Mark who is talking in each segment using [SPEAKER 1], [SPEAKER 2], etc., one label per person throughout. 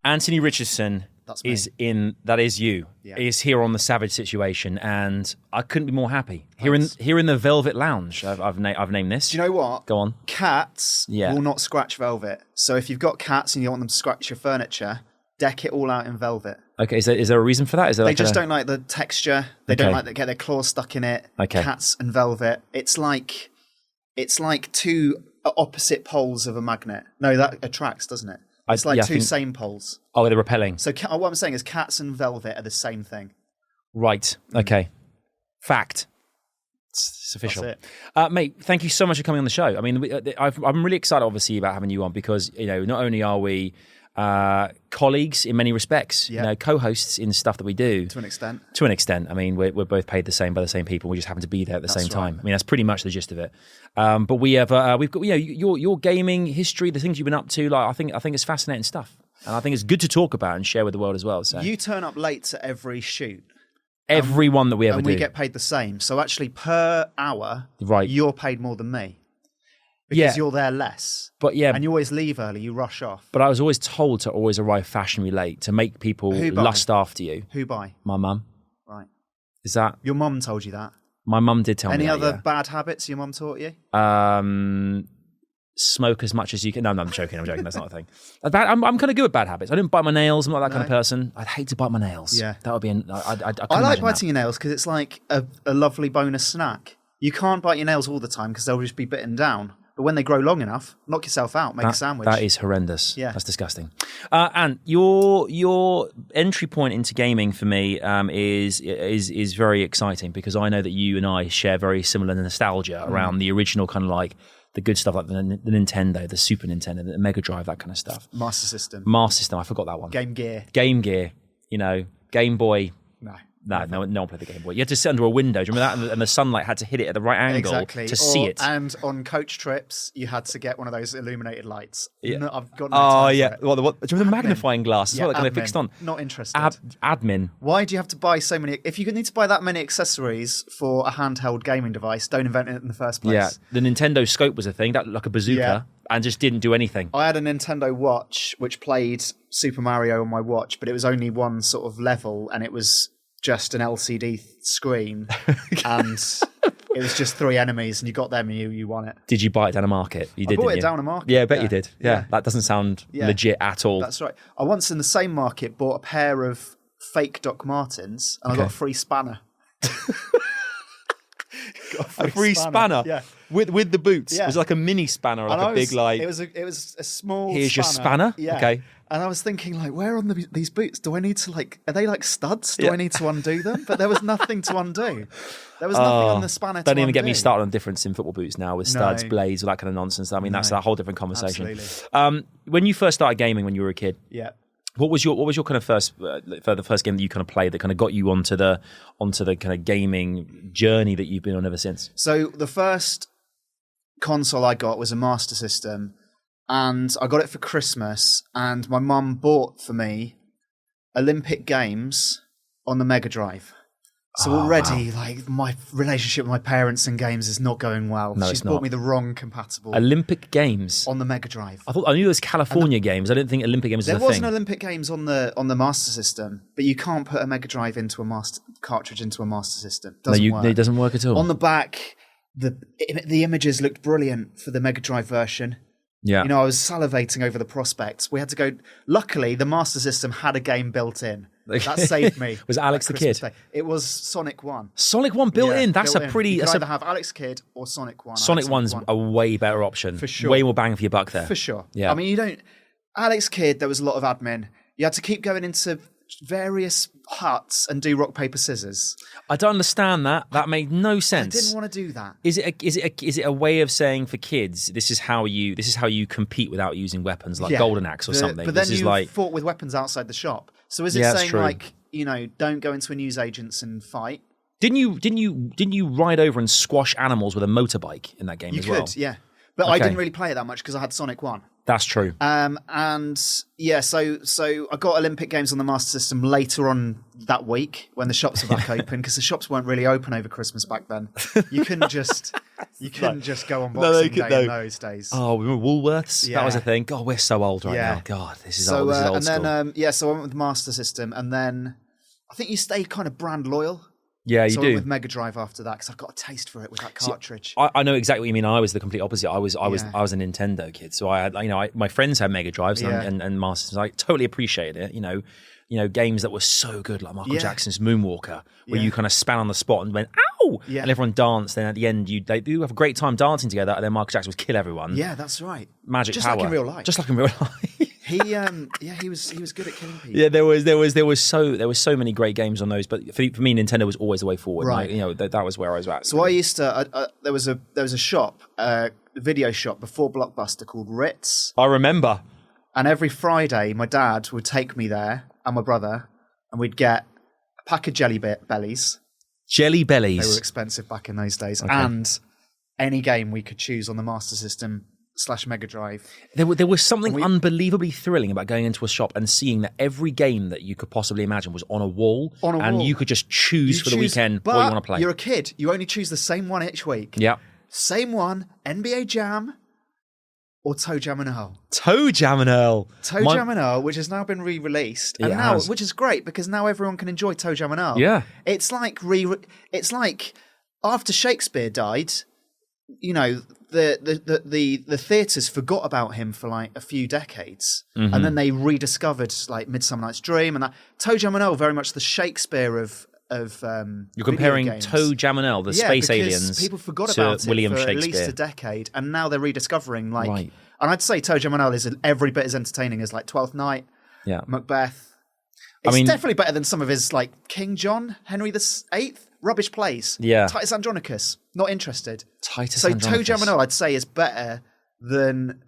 [SPEAKER 1] Anthony Richardson is you.
[SPEAKER 2] Yeah.
[SPEAKER 1] Is here on the Savage Situation, and I couldn't be more happy. Here in the Velvet Lounge, I've named this.
[SPEAKER 2] Do you know what?
[SPEAKER 1] Go on.
[SPEAKER 2] Cats will not scratch velvet. So if you've got cats and you want them to scratch your furniture, deck it all out in velvet.
[SPEAKER 1] Okay, is there a reason for that? Is there
[SPEAKER 2] they just don't like the texture. They don't like to get their claws stuck in it.
[SPEAKER 1] Okay.
[SPEAKER 2] Cats and velvet. It's like two opposite poles of a magnet. No, that attracts, doesn't it? It's two same poles.
[SPEAKER 1] Oh, they're repelling.
[SPEAKER 2] So what I'm saying is cats and velvet are the same thing.
[SPEAKER 1] Right. Okay. Fact. It's official.
[SPEAKER 2] That's
[SPEAKER 1] it. Mate, thank you so much for coming on the show. I mean, I'm really excited, obviously, about having you on because, not only are we colleagues in many respects, co-hosts in stuff that we do.
[SPEAKER 2] To an extent.
[SPEAKER 1] To an extent. I mean, we're both paid the same by the same people. We just happen to be there at the same time.
[SPEAKER 2] Right.
[SPEAKER 1] I mean, that's pretty much the gist of it. But we've got your gaming history, the things you've been up to. Like, I think it's fascinating stuff, and I think it's good to talk about and share with the world as well. So
[SPEAKER 2] you turn up late to every shoot.
[SPEAKER 1] Every one that we ever
[SPEAKER 2] do. And we get paid the same. So actually, per hour, you're paid more than me. Because you're there less. And you always leave early, you rush off.
[SPEAKER 1] But I was always told to always arrive fashionably late to make people lust after you.
[SPEAKER 2] Who by?
[SPEAKER 1] My mum.
[SPEAKER 2] Right.
[SPEAKER 1] Is that...
[SPEAKER 2] Your mum told you that? My
[SPEAKER 1] mum did tell me that,
[SPEAKER 2] Any other bad habits your mum taught you?
[SPEAKER 1] Smoke as much as you can. No, I'm joking. That's not a thing. I'm kind of good at bad habits. I don't bite my nails. I'm not that kind of person. I'd hate to bite my nails.
[SPEAKER 2] Yeah.
[SPEAKER 1] That would be...
[SPEAKER 2] I like biting your nails because it's like a lovely bonus snack. You can't bite your nails all the time because they'll just be bitten down. But when they grow long enough, knock yourself out, make a sandwich.
[SPEAKER 1] That is horrendous.
[SPEAKER 2] Yeah.
[SPEAKER 1] That's disgusting. And your entry point into gaming for me is very exciting because I know that you and I share very similar nostalgia around the original kind of like the good stuff like the Nintendo, the Super Nintendo, the Mega Drive, that kind of stuff.
[SPEAKER 2] Master System.
[SPEAKER 1] I forgot that one.
[SPEAKER 2] Game Gear.
[SPEAKER 1] Game Boy.
[SPEAKER 2] No
[SPEAKER 1] one played the Game Boy. You had to sit under a window. Do you remember that? And the sunlight had to hit it at the right angle to see it.
[SPEAKER 2] And on coach trips, you had to get one of those illuminated lights.
[SPEAKER 1] Yeah.
[SPEAKER 2] No, I've got no time for it.
[SPEAKER 1] What, do you remember the magnifying glass as well? That kind of fixed on.
[SPEAKER 2] Not interested.
[SPEAKER 1] Admin.
[SPEAKER 2] Why do you have to buy so many? If you need to buy that many accessories for a handheld gaming device, don't invent it in the first place.
[SPEAKER 1] Yeah, the Nintendo scope was a thing. That looked like a bazooka and just didn't do anything.
[SPEAKER 2] I had a Nintendo Watch which played Super Mario on my watch, but it was only one sort of level, and it was just an LCD screen, and it was just 3 enemies, and you got them and you won it.
[SPEAKER 1] Did you buy it down a market? You did,
[SPEAKER 2] I bought
[SPEAKER 1] didn't
[SPEAKER 2] it down a market.
[SPEAKER 1] Yeah, I bet you did. Yeah, that doesn't sound legit at all.
[SPEAKER 2] That's right. I once in the same market bought a pair of fake Doc Martens, and I got a free spanner.
[SPEAKER 1] A free spanner?
[SPEAKER 2] Yeah.
[SPEAKER 1] With the boots?
[SPEAKER 2] Yeah.
[SPEAKER 1] It was like a mini spanner, like a big like...
[SPEAKER 2] It was a small
[SPEAKER 1] Here's
[SPEAKER 2] spanner.
[SPEAKER 1] your spanner?
[SPEAKER 2] Yeah.
[SPEAKER 1] Okay.
[SPEAKER 2] And I was thinking, like, where on these boots do I need to, like, are they like studs? Do I need to undo them? But there was nothing to undo. There was nothing on the spanner to undo.
[SPEAKER 1] Don't even get me started on difference in football boots now with studs, blades, all that kind of nonsense. I mean, that's a whole different conversation.
[SPEAKER 2] Absolutely.
[SPEAKER 1] When you first started gaming when you were a kid, what was your kind of first game that you kind of played that kind of got you onto the kind of gaming journey that you've been on ever since?
[SPEAKER 2] So the first console I got was a Master System, and I got it for Christmas, and my mum bought for me Olympic Games on the Mega Drive. So already, like, my relationship with my parents and games is not going well.
[SPEAKER 1] No,
[SPEAKER 2] She's bought me the wrong compatible
[SPEAKER 1] Olympic Games
[SPEAKER 2] on the Mega Drive.
[SPEAKER 1] I knew there was California Games. I didn't think Olympic Games was a thing.
[SPEAKER 2] There was an Olympic Games on the Master System, but you can't put a Mega Drive into a cartridge into a Master System.
[SPEAKER 1] It doesn't work at all.
[SPEAKER 2] On the back, the images looked brilliant for the Mega Drive version.
[SPEAKER 1] Yeah.
[SPEAKER 2] I was salivating over the prospects. We had to go. Luckily, the Master System had a game built in. That saved me.
[SPEAKER 1] Was Alex the Kid?
[SPEAKER 2] Day. It was Sonic 1.
[SPEAKER 1] Sonic 1 built in? That's a pretty...
[SPEAKER 2] You can either have Alex Kidd or Sonic 1.
[SPEAKER 1] Sonic 1's a way better option.
[SPEAKER 2] For sure.
[SPEAKER 1] Way more bang for your buck there.
[SPEAKER 2] For sure.
[SPEAKER 1] Yeah.
[SPEAKER 2] I mean, Alex Kidd, there was a lot of admin. You had to keep going into various huts and do rock, paper, scissors.
[SPEAKER 1] I don't understand that. That made no sense.
[SPEAKER 2] I didn't want to do that.
[SPEAKER 1] Is it a way of saying for kids, this is how you compete without using weepons like Golden Axe or something?
[SPEAKER 2] But then you fought with weapons outside the shop. So is it saying like, don't go into a newsagent's and fight?
[SPEAKER 1] Didn't you ride over and squash animals with a motorbike in that game as well?
[SPEAKER 2] You could, yeah. But I didn't really play it that much because I had Sonic 1.
[SPEAKER 1] That's true.
[SPEAKER 2] And yeah, so I got Olympic Games on the Master System later on that week when the shops were back open, because the shops weren't really open over Christmas back then. You couldn't just go on Boxing Day in those days.
[SPEAKER 1] Oh, we were Woolworths. Yeah. That was a thing. God, we're so old right now. God, this is old. This is old school.
[SPEAKER 2] And then so I went with the Master System, and then I think you stay kind of brand loyal.
[SPEAKER 1] Yeah, you
[SPEAKER 2] so
[SPEAKER 1] do.
[SPEAKER 2] I went with Mega Drive after that because I've got a taste for it with that cartridge.
[SPEAKER 1] I know exactly what you mean. I was the complete opposite. I was a Nintendo kid, so I had my friends had Mega Drives and Master Systems. I totally appreciated it. You know, games that were so good, like Michael Jackson's Moonwalker, where you kind of span on the spot and went ow, and everyone danced. Then at the end, they do have a great time dancing together, and then Michael Jackson would kill everyone.
[SPEAKER 2] Yeah, that's right.
[SPEAKER 1] Magic
[SPEAKER 2] just
[SPEAKER 1] power,
[SPEAKER 2] like in real life.
[SPEAKER 1] Just like in real life.
[SPEAKER 2] He was good at killing people.
[SPEAKER 1] Yeah, there was so many great games on those, but for me, Nintendo was always the way forward.
[SPEAKER 2] Right.
[SPEAKER 1] That was where I was at.
[SPEAKER 2] So I used to. There was a shop, a video shop before Blockbuster called Ritz.
[SPEAKER 1] I remember.
[SPEAKER 2] And every Friday, my dad would take me there and my brother, and we'd get a pack of Jelly Bellies.
[SPEAKER 1] Jelly Bellies.
[SPEAKER 2] They were expensive back in those days, and any game we could choose on the Master System / Mega Drive.
[SPEAKER 1] There was something unbelievably thrilling about going into a shop and seeing that every game that you could possibly imagine was on a wall, and you could just choose for the weekend what you want to play.
[SPEAKER 2] You're a kid. You only choose the same one each week.
[SPEAKER 1] Yeah.
[SPEAKER 2] Same one, NBA Jam or Toe Jam and Earl.
[SPEAKER 1] Toe Jam and Earl.
[SPEAKER 2] Jam and Earl, which has now been re-released. And now, which is great because now everyone can enjoy Toe Jam and Earl.
[SPEAKER 1] Yeah.
[SPEAKER 2] It's like after Shakespeare died, you know, the theatres forgot about him for like a few decades, and then they rediscovered like Midsummer Night's Dream and that. Toe Jam and Earl, very much the Shakespeare of
[SPEAKER 1] you're comparing Toe Jam and Earl, the space aliens,
[SPEAKER 2] people forgot about it
[SPEAKER 1] William
[SPEAKER 2] for
[SPEAKER 1] Shakespeare.
[SPEAKER 2] At least a decade, and now they're rediscovering and I'd say Toe Jam and Earl is every bit as entertaining as like Twelfth Night, Macbeth. It's definitely better than some of his like King John, Henry VIII. Rubbish plays.
[SPEAKER 1] Yeah.
[SPEAKER 2] Titus Andronicus. Not interested.
[SPEAKER 1] So
[SPEAKER 2] Toe Jam and Earl, I'd say, is better than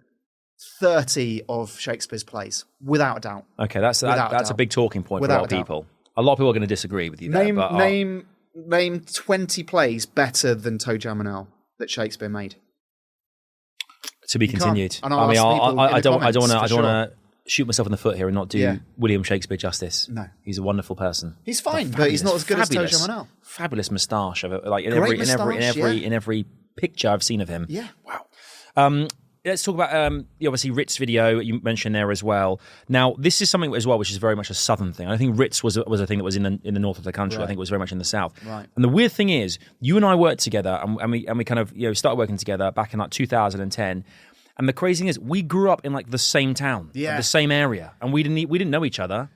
[SPEAKER 2] 30 of Shakespeare's plays, without a doubt.
[SPEAKER 1] Okay, that's a big talking point for a lot of people. A lot of people are going to disagree with you there.
[SPEAKER 2] Name 20 plays better than Toe Jam and Earl that Shakespeare made.
[SPEAKER 1] To be continued.
[SPEAKER 2] And
[SPEAKER 1] I don't want to shoot myself in the foot here and not do William Shakespeare justice.
[SPEAKER 2] No,
[SPEAKER 1] he's a wonderful person.
[SPEAKER 2] He's fine, but he's not as good as Toe Jam and Earl.
[SPEAKER 1] Fabulous moustache, like in every picture I've seen of him.
[SPEAKER 2] Yeah,
[SPEAKER 1] wow. Let's talk about obviously Ritz video you mentioned there as well. Now this is something as well which is very much a southern thing. I think Ritz was a thing that was in the north of the country.
[SPEAKER 2] Right.
[SPEAKER 1] I think it was very much in the south.
[SPEAKER 2] Right.
[SPEAKER 1] And the weird thing is, you and I worked together, and we kind of started working together back in like 2010. And the crazy thing is, we grew up in like the same town, the same area, and we didn't know each other.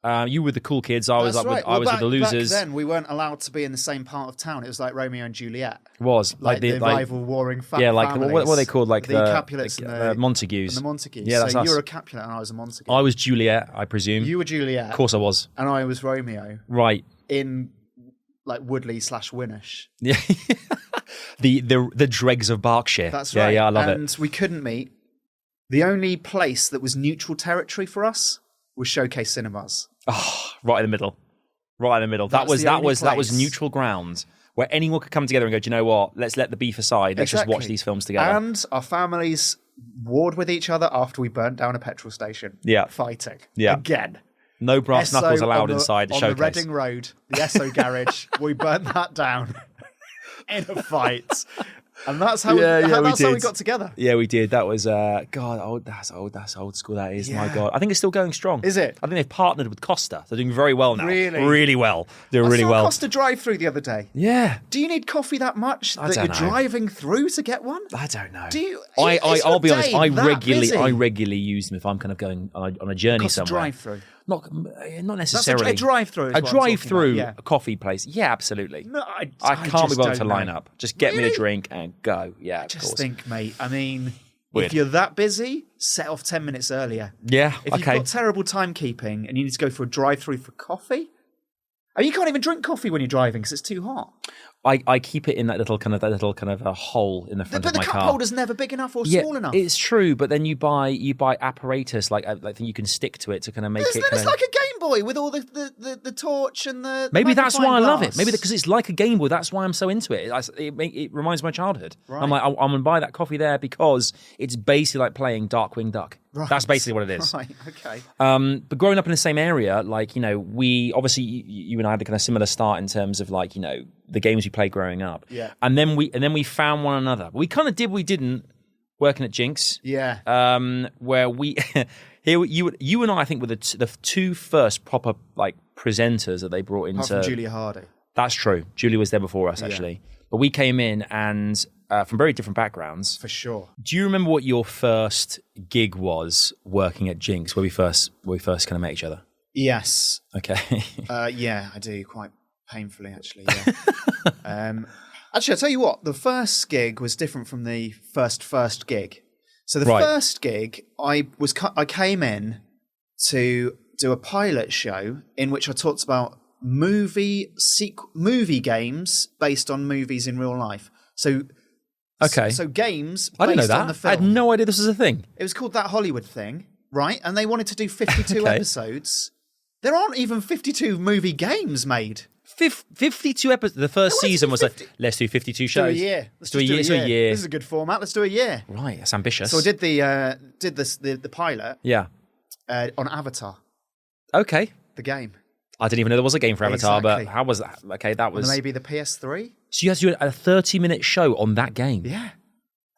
[SPEAKER 1] You were the cool kids. I was with the losers.
[SPEAKER 2] Back then, we weren't allowed to be in the same part of town. It was like Romeo and Juliet.
[SPEAKER 1] It was
[SPEAKER 2] like the rival warring families.
[SPEAKER 1] Yeah, like what are they called? Like
[SPEAKER 2] the Capulets and the
[SPEAKER 1] Montagues.
[SPEAKER 2] And the Montagues.
[SPEAKER 1] Yeah, that's
[SPEAKER 2] so
[SPEAKER 1] us.
[SPEAKER 2] you were a Capulet and I was a Montague.
[SPEAKER 1] I was Juliet, I presume.
[SPEAKER 2] You were Juliet.
[SPEAKER 1] Of course I was.
[SPEAKER 2] And I was Romeo.
[SPEAKER 1] Right.
[SPEAKER 2] In like Woodley / Winnish.
[SPEAKER 1] Yeah. the dregs of Berkshire.
[SPEAKER 2] That's right.
[SPEAKER 1] Yeah, I love it.
[SPEAKER 2] And we couldn't meet. The only place that was neutral territory for us was Showcase Cinemas.
[SPEAKER 1] Oh, right in the middle. Right in the middle. That was neutral ground where anyone could come together and go, do you know what? Let's let the beef aside. Let's just watch these films together.
[SPEAKER 2] And our families warred with each other after we burnt down a petrol station.
[SPEAKER 1] Yeah.
[SPEAKER 2] Fighting.
[SPEAKER 1] Yeah.
[SPEAKER 2] Again.
[SPEAKER 1] No brass knuckles allowed inside the Showcase.
[SPEAKER 2] On the Reading Road, the Esso garage, we burnt that down in a fight. And that's how we got together.
[SPEAKER 1] Yeah, we did. That was that's old school. That is, my God. I think it's still going strong.
[SPEAKER 2] Is it?
[SPEAKER 1] I think they've partnered with Costa. They're doing very well now.
[SPEAKER 2] Really
[SPEAKER 1] well. They're really well.
[SPEAKER 2] I saw Costa drive-through the other day.
[SPEAKER 1] Yeah.
[SPEAKER 2] Do you need coffee that much that you're driving through to get one?
[SPEAKER 1] I don't know.
[SPEAKER 2] I'll
[SPEAKER 1] be honest. I regularly use them if I'm kind of going on a journey
[SPEAKER 2] Costa
[SPEAKER 1] somewhere.
[SPEAKER 2] drive-through.
[SPEAKER 1] Not necessarily.
[SPEAKER 2] That's a drive-through.
[SPEAKER 1] A drive-through a coffee place. Yeah, absolutely.
[SPEAKER 2] No,
[SPEAKER 1] I can't be bothered to line up. Just get me a drink and go. Yeah,
[SPEAKER 2] I just think, mate. I mean,
[SPEAKER 1] Weird.
[SPEAKER 2] If you're that busy, set off 10 minutes earlier.
[SPEAKER 1] Yeah.
[SPEAKER 2] If you've got terrible timekeeping and you need to go for a drive-through for coffee, you can't even drink coffee when you're driving because it's too hot.
[SPEAKER 1] I keep it in that little kind of a hole in the front of my car.
[SPEAKER 2] But the cup holder's never big enough or small enough.
[SPEAKER 1] It's true, but then you buy apparatus like you can stick to it to kind of make it.
[SPEAKER 2] It's like a Game Boy with all the torch and the.
[SPEAKER 1] Maybe that's why I love it.
[SPEAKER 2] glass.
[SPEAKER 1] Maybe because it's like a Game Boy. That's why I'm so into it. It reminds me of my childhood.
[SPEAKER 2] Right.
[SPEAKER 1] I'm like, I'm gonna buy that coffee there because it's basically like playing Darkwing Duck.
[SPEAKER 2] Right.
[SPEAKER 1] That's basically what it is.
[SPEAKER 2] Right. Okay.
[SPEAKER 1] But growing up in the same area, like, we obviously you and I had a kind of similar start in terms of like, the games we played growing up.
[SPEAKER 2] Yeah.
[SPEAKER 1] And then we found one another. We kind of did, we didn't, working at Ginx.
[SPEAKER 2] Yeah.
[SPEAKER 1] Where we here you and I think were the two first proper like presenters that they brought into.
[SPEAKER 2] Apart from Julia Hardy.
[SPEAKER 1] That's true. Julie was there before us actually. Yeah. But we came in and from very different backgrounds.
[SPEAKER 2] For sure.
[SPEAKER 1] Do you remember what your first gig was working at Ginx, where we first kind of met each other?
[SPEAKER 2] Yes.
[SPEAKER 1] Okay.
[SPEAKER 2] Yeah, I do, quite painfully actually. Yeah. Actually, I'll tell you what. The first gig was different from the first gig. So the first gig, I came in to do a pilot show in which I talked about movie games based on movies in real life. So.
[SPEAKER 1] Okay.
[SPEAKER 2] So games
[SPEAKER 1] I didn't know
[SPEAKER 2] based
[SPEAKER 1] that.
[SPEAKER 2] on the film.
[SPEAKER 1] I had no idea this was a thing.
[SPEAKER 2] It was called That Hollywood Thing, right? And they wanted to do 52 episodes. There aren't even 52 movie games made.
[SPEAKER 1] 52 episodes. The first season was like, let's do 52 shows.
[SPEAKER 2] Do a year.
[SPEAKER 1] Let's do a year.
[SPEAKER 2] This is a good format. Let's do a year.
[SPEAKER 1] Right, that's ambitious.
[SPEAKER 2] So I did the pilot.
[SPEAKER 1] Yeah.
[SPEAKER 2] On Avatar.
[SPEAKER 1] Okay.
[SPEAKER 2] The game.
[SPEAKER 1] I didn't even know there was a game for Avatar,
[SPEAKER 2] Exactly.
[SPEAKER 1] but how was that? Okay, that was...
[SPEAKER 2] And maybe the PS3?
[SPEAKER 1] So you had to do a 30-minute show on that game?
[SPEAKER 2] Yeah.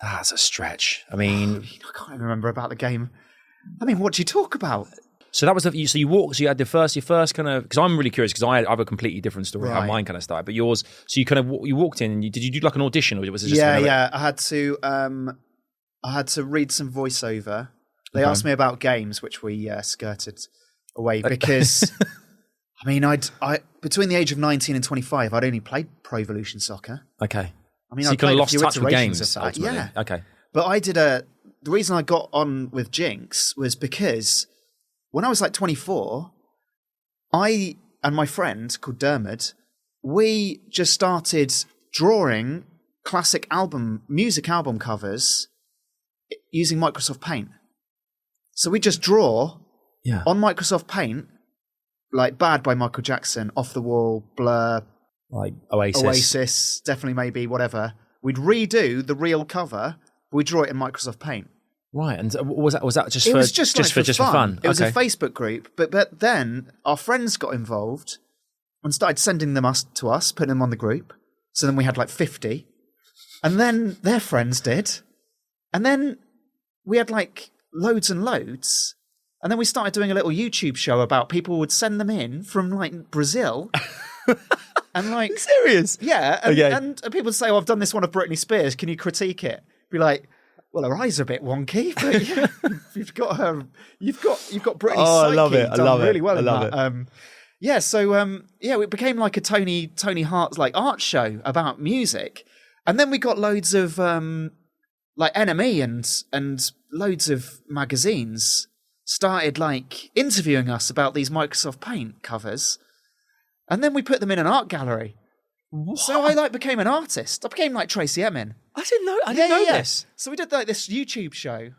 [SPEAKER 1] That's a stretch. I mean...
[SPEAKER 2] I can't even remember about the game. I mean, what do you talk about?
[SPEAKER 1] So that was so you had your first kind of, because I'm really curious because I have a completely different story how mine kind of started, but yours. So you kind of you walked in and did you do like an audition or was it just
[SPEAKER 2] I had to read some voiceover. They asked me about games, which we skirted away because I mean I between the age of 19 and 25 I'd only played Pro Evolution Soccer.
[SPEAKER 1] Okay.
[SPEAKER 2] I mean
[SPEAKER 1] so
[SPEAKER 2] I
[SPEAKER 1] you kind of lost touch with
[SPEAKER 2] iterations
[SPEAKER 1] games
[SPEAKER 2] of that.
[SPEAKER 1] ultimately.
[SPEAKER 2] Yeah.
[SPEAKER 1] Okay.
[SPEAKER 2] But the reason I got on with Ginx was because when I was like 24, I and my friend called Dermot, we just started drawing classic music album covers using Microsoft Paint. So we just draw on Microsoft Paint, like Bad by Michael Jackson, Off the Wall, Blur,
[SPEAKER 1] like Oasis,
[SPEAKER 2] definitely maybe, whatever. We'd redo the real cover, but we draw it in Microsoft Paint.
[SPEAKER 1] Right, and was that just
[SPEAKER 2] it
[SPEAKER 1] for
[SPEAKER 2] was just for fun? It was a
[SPEAKER 1] Okay.
[SPEAKER 2] Facebook group, but then our friends got involved and started sending them to us, putting them on the group. So then we had like 50, and then their friends did, and then we had like loads and loads, and then we started doing a little YouTube show about people would send them in from like Brazil, and like
[SPEAKER 1] serious,
[SPEAKER 2] yeah,
[SPEAKER 1] Okay.
[SPEAKER 2] and people would say, "Oh, I've done this one of Britney Spears. Can you critique it?" Be like, well, her eyes are a bit wonky, but yeah, you've got Britney's psyche.
[SPEAKER 1] I love it. I love
[SPEAKER 2] really
[SPEAKER 1] it.
[SPEAKER 2] well
[SPEAKER 1] I
[SPEAKER 2] in
[SPEAKER 1] love
[SPEAKER 2] that.
[SPEAKER 1] it.
[SPEAKER 2] Yeah, so it became like a Tony Hart's like art show about music, and then we got loads of like NME and loads of magazines started like interviewing us about these Microsoft Paint covers, and then we put them in an art gallery. What? So I like became an artist. I became like Tracy Emin.
[SPEAKER 1] I didn't know this.
[SPEAKER 2] So we did like this YouTube show.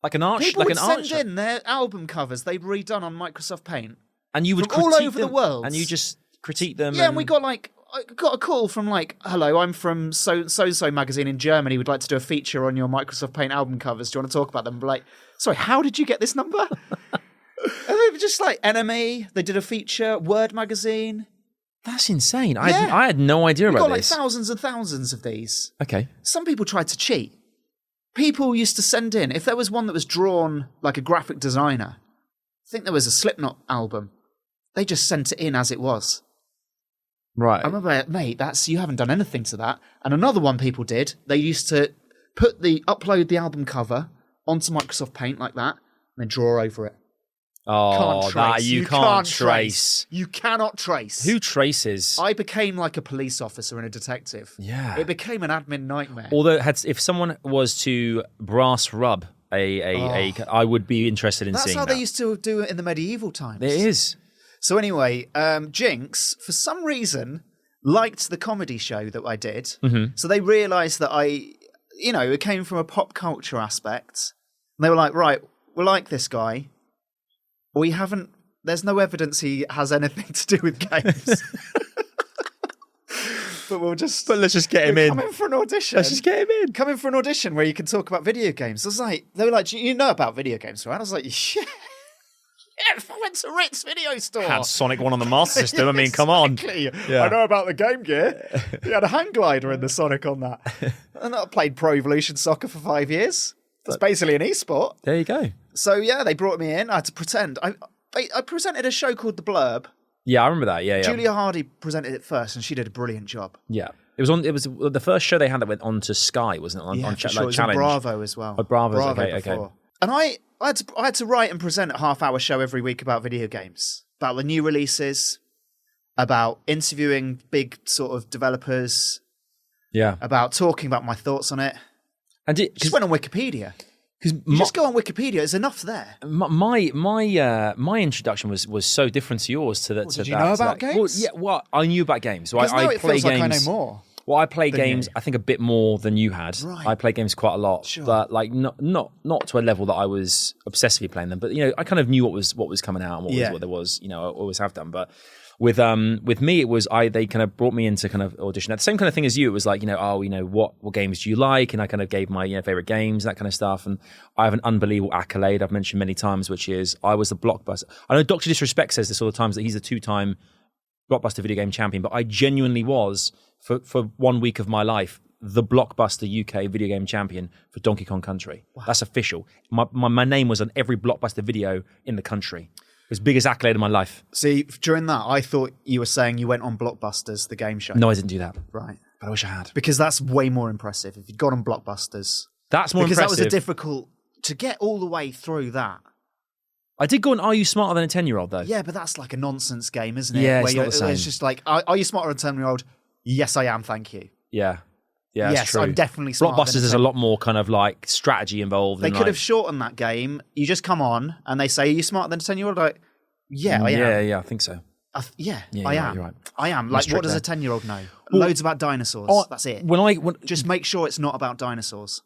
[SPEAKER 1] Like an art show.
[SPEAKER 2] People
[SPEAKER 1] Like
[SPEAKER 2] would
[SPEAKER 1] an art
[SPEAKER 2] send in their album covers they'd redone on Microsoft Paint.
[SPEAKER 1] and you would
[SPEAKER 2] from all
[SPEAKER 1] critique
[SPEAKER 2] over
[SPEAKER 1] them,
[SPEAKER 2] the world.
[SPEAKER 1] and you just critique them.
[SPEAKER 2] Yeah, and we got like I got a call from like, hello, I'm from so magazine in Germany. We'd like to do a feature on your Microsoft Paint album covers. Do you want to talk about them? We're like, sorry, how did you get this number? And they were just like NME. They did a feature. Word magazine.
[SPEAKER 1] That's insane.
[SPEAKER 2] Yeah.
[SPEAKER 1] I had no idea
[SPEAKER 2] We
[SPEAKER 1] about
[SPEAKER 2] got
[SPEAKER 1] this.
[SPEAKER 2] like thousands and thousands of these.
[SPEAKER 1] Okay.
[SPEAKER 2] Some people tried to cheat. People used to send in, if there was one that was drawn like a graphic designer, I think there was a Slipknot album, they just sent it in as it was.
[SPEAKER 1] Right.
[SPEAKER 2] I remember, mate, you haven't done anything to that. And another one people did, they used to upload the album cover onto Microsoft Paint like that, and then draw over it.
[SPEAKER 1] Oh,
[SPEAKER 2] Can't trace.
[SPEAKER 1] you can't trace.
[SPEAKER 2] You cannot trace.
[SPEAKER 1] Who traces?
[SPEAKER 2] I became like a police officer and a detective.
[SPEAKER 1] Yeah.
[SPEAKER 2] It became an admin nightmare.
[SPEAKER 1] Although, if someone was to brass rub I would be interested in
[SPEAKER 2] That's
[SPEAKER 1] seeing
[SPEAKER 2] how
[SPEAKER 1] that.
[SPEAKER 2] they used to do it in the medieval times.
[SPEAKER 1] It is.
[SPEAKER 2] So anyway, Ginx, for some reason, liked the comedy show that I did. So they realised that it came from a pop culture aspect. And they were like, right, we like this guy. There's no evidence he has anything to do with games. But let's just get him in. Come in for an audition.
[SPEAKER 1] Let's just get him in.
[SPEAKER 2] Come in for an audition where you can talk about video games. They were like, you know about video games, right? I was like, yeah. I went to Rick's video store.
[SPEAKER 1] Had Sonic 1 on the Master System. I mean, come on.
[SPEAKER 2] Yeah. I know about the Game Gear. He had a hang glider in the Sonic on that. And I played Pro Evolution Soccer for 5 years. That's basically an esport.
[SPEAKER 1] There you go.
[SPEAKER 2] So, yeah, they brought me in. I had to pretend. I presented a show called The Blurb.
[SPEAKER 1] Yeah, I remember that. Yeah.
[SPEAKER 2] Julia Hardy presented it first, and she did a brilliant job.
[SPEAKER 1] Yeah, it was the first show they had that went on to Sky, wasn't it? On
[SPEAKER 2] sure. It was on Bravo as well.
[SPEAKER 1] Oh, Bravo. Okay.
[SPEAKER 2] And I had to write and present a half-hour show every week about video games, about the new releases, about interviewing big sort of developers. Yeah. About talking about my thoughts on it. And just went on Wikipedia. You just go on Wikipedia; it's enough there.
[SPEAKER 1] My introduction was so different to yours.
[SPEAKER 2] Did you know about games?
[SPEAKER 1] I knew about games. So
[SPEAKER 2] I
[SPEAKER 1] play
[SPEAKER 2] feels
[SPEAKER 1] games.
[SPEAKER 2] Like I know more.
[SPEAKER 1] Well, I play games. I think a bit more than you had.
[SPEAKER 2] Right.
[SPEAKER 1] I play games quite a lot, but like not to a level that I was obsessively playing them. But I kind of knew what was coming out and what there was. I always have done, but. With me, it was they kind of brought me into kind of audition. The same kind of thing as you. It was like, what games do you like? And I kind of gave my favorite games, that kind of stuff. And I have an unbelievable accolade I've mentioned many times, which is I was the Blockbuster. I know Dr. Disrespect says this all the times that he's a 2-time Blockbuster video game champion, but I genuinely was for 1 week of my life the Blockbuster UK video game champion for Donkey Kong Country. Wow. That's official. My name was on every Blockbuster video in the country. It was the biggest accolade of my life.
[SPEAKER 2] See, during that, I thought you were saying you went on Blockbusters, the game show.
[SPEAKER 1] No, I didn't do that.
[SPEAKER 2] Right.
[SPEAKER 1] But I wish I had.
[SPEAKER 2] Because that's way more impressive. If you'd gone on Blockbusters.
[SPEAKER 1] That's more impressive.
[SPEAKER 2] Because that was a difficult... To get all the way through that.
[SPEAKER 1] I did go on Are You Smarter Than a 10-Year-Old, though?
[SPEAKER 2] Yeah, but that's like a nonsense game, isn't it?
[SPEAKER 1] Yeah, it's not the same.
[SPEAKER 2] It's just like, are you smarter than a 10-year-old? Yes, I am, thank you.
[SPEAKER 1] Yeah. Yeah,
[SPEAKER 2] yes,
[SPEAKER 1] true.
[SPEAKER 2] I'm definitely smarter.
[SPEAKER 1] Blockbusters, there's a lot more kind of like strategy involved.
[SPEAKER 2] They could have shortened that game. You just come on and they say, are you smarter than a 10-year-old? Like, yeah, I am.
[SPEAKER 1] Yeah, I think so.
[SPEAKER 2] I am.
[SPEAKER 1] You're right.
[SPEAKER 2] I am. Like, what does a 10-year-old know? Loads about dinosaurs. That's it. Just make sure it's not about dinosaurs.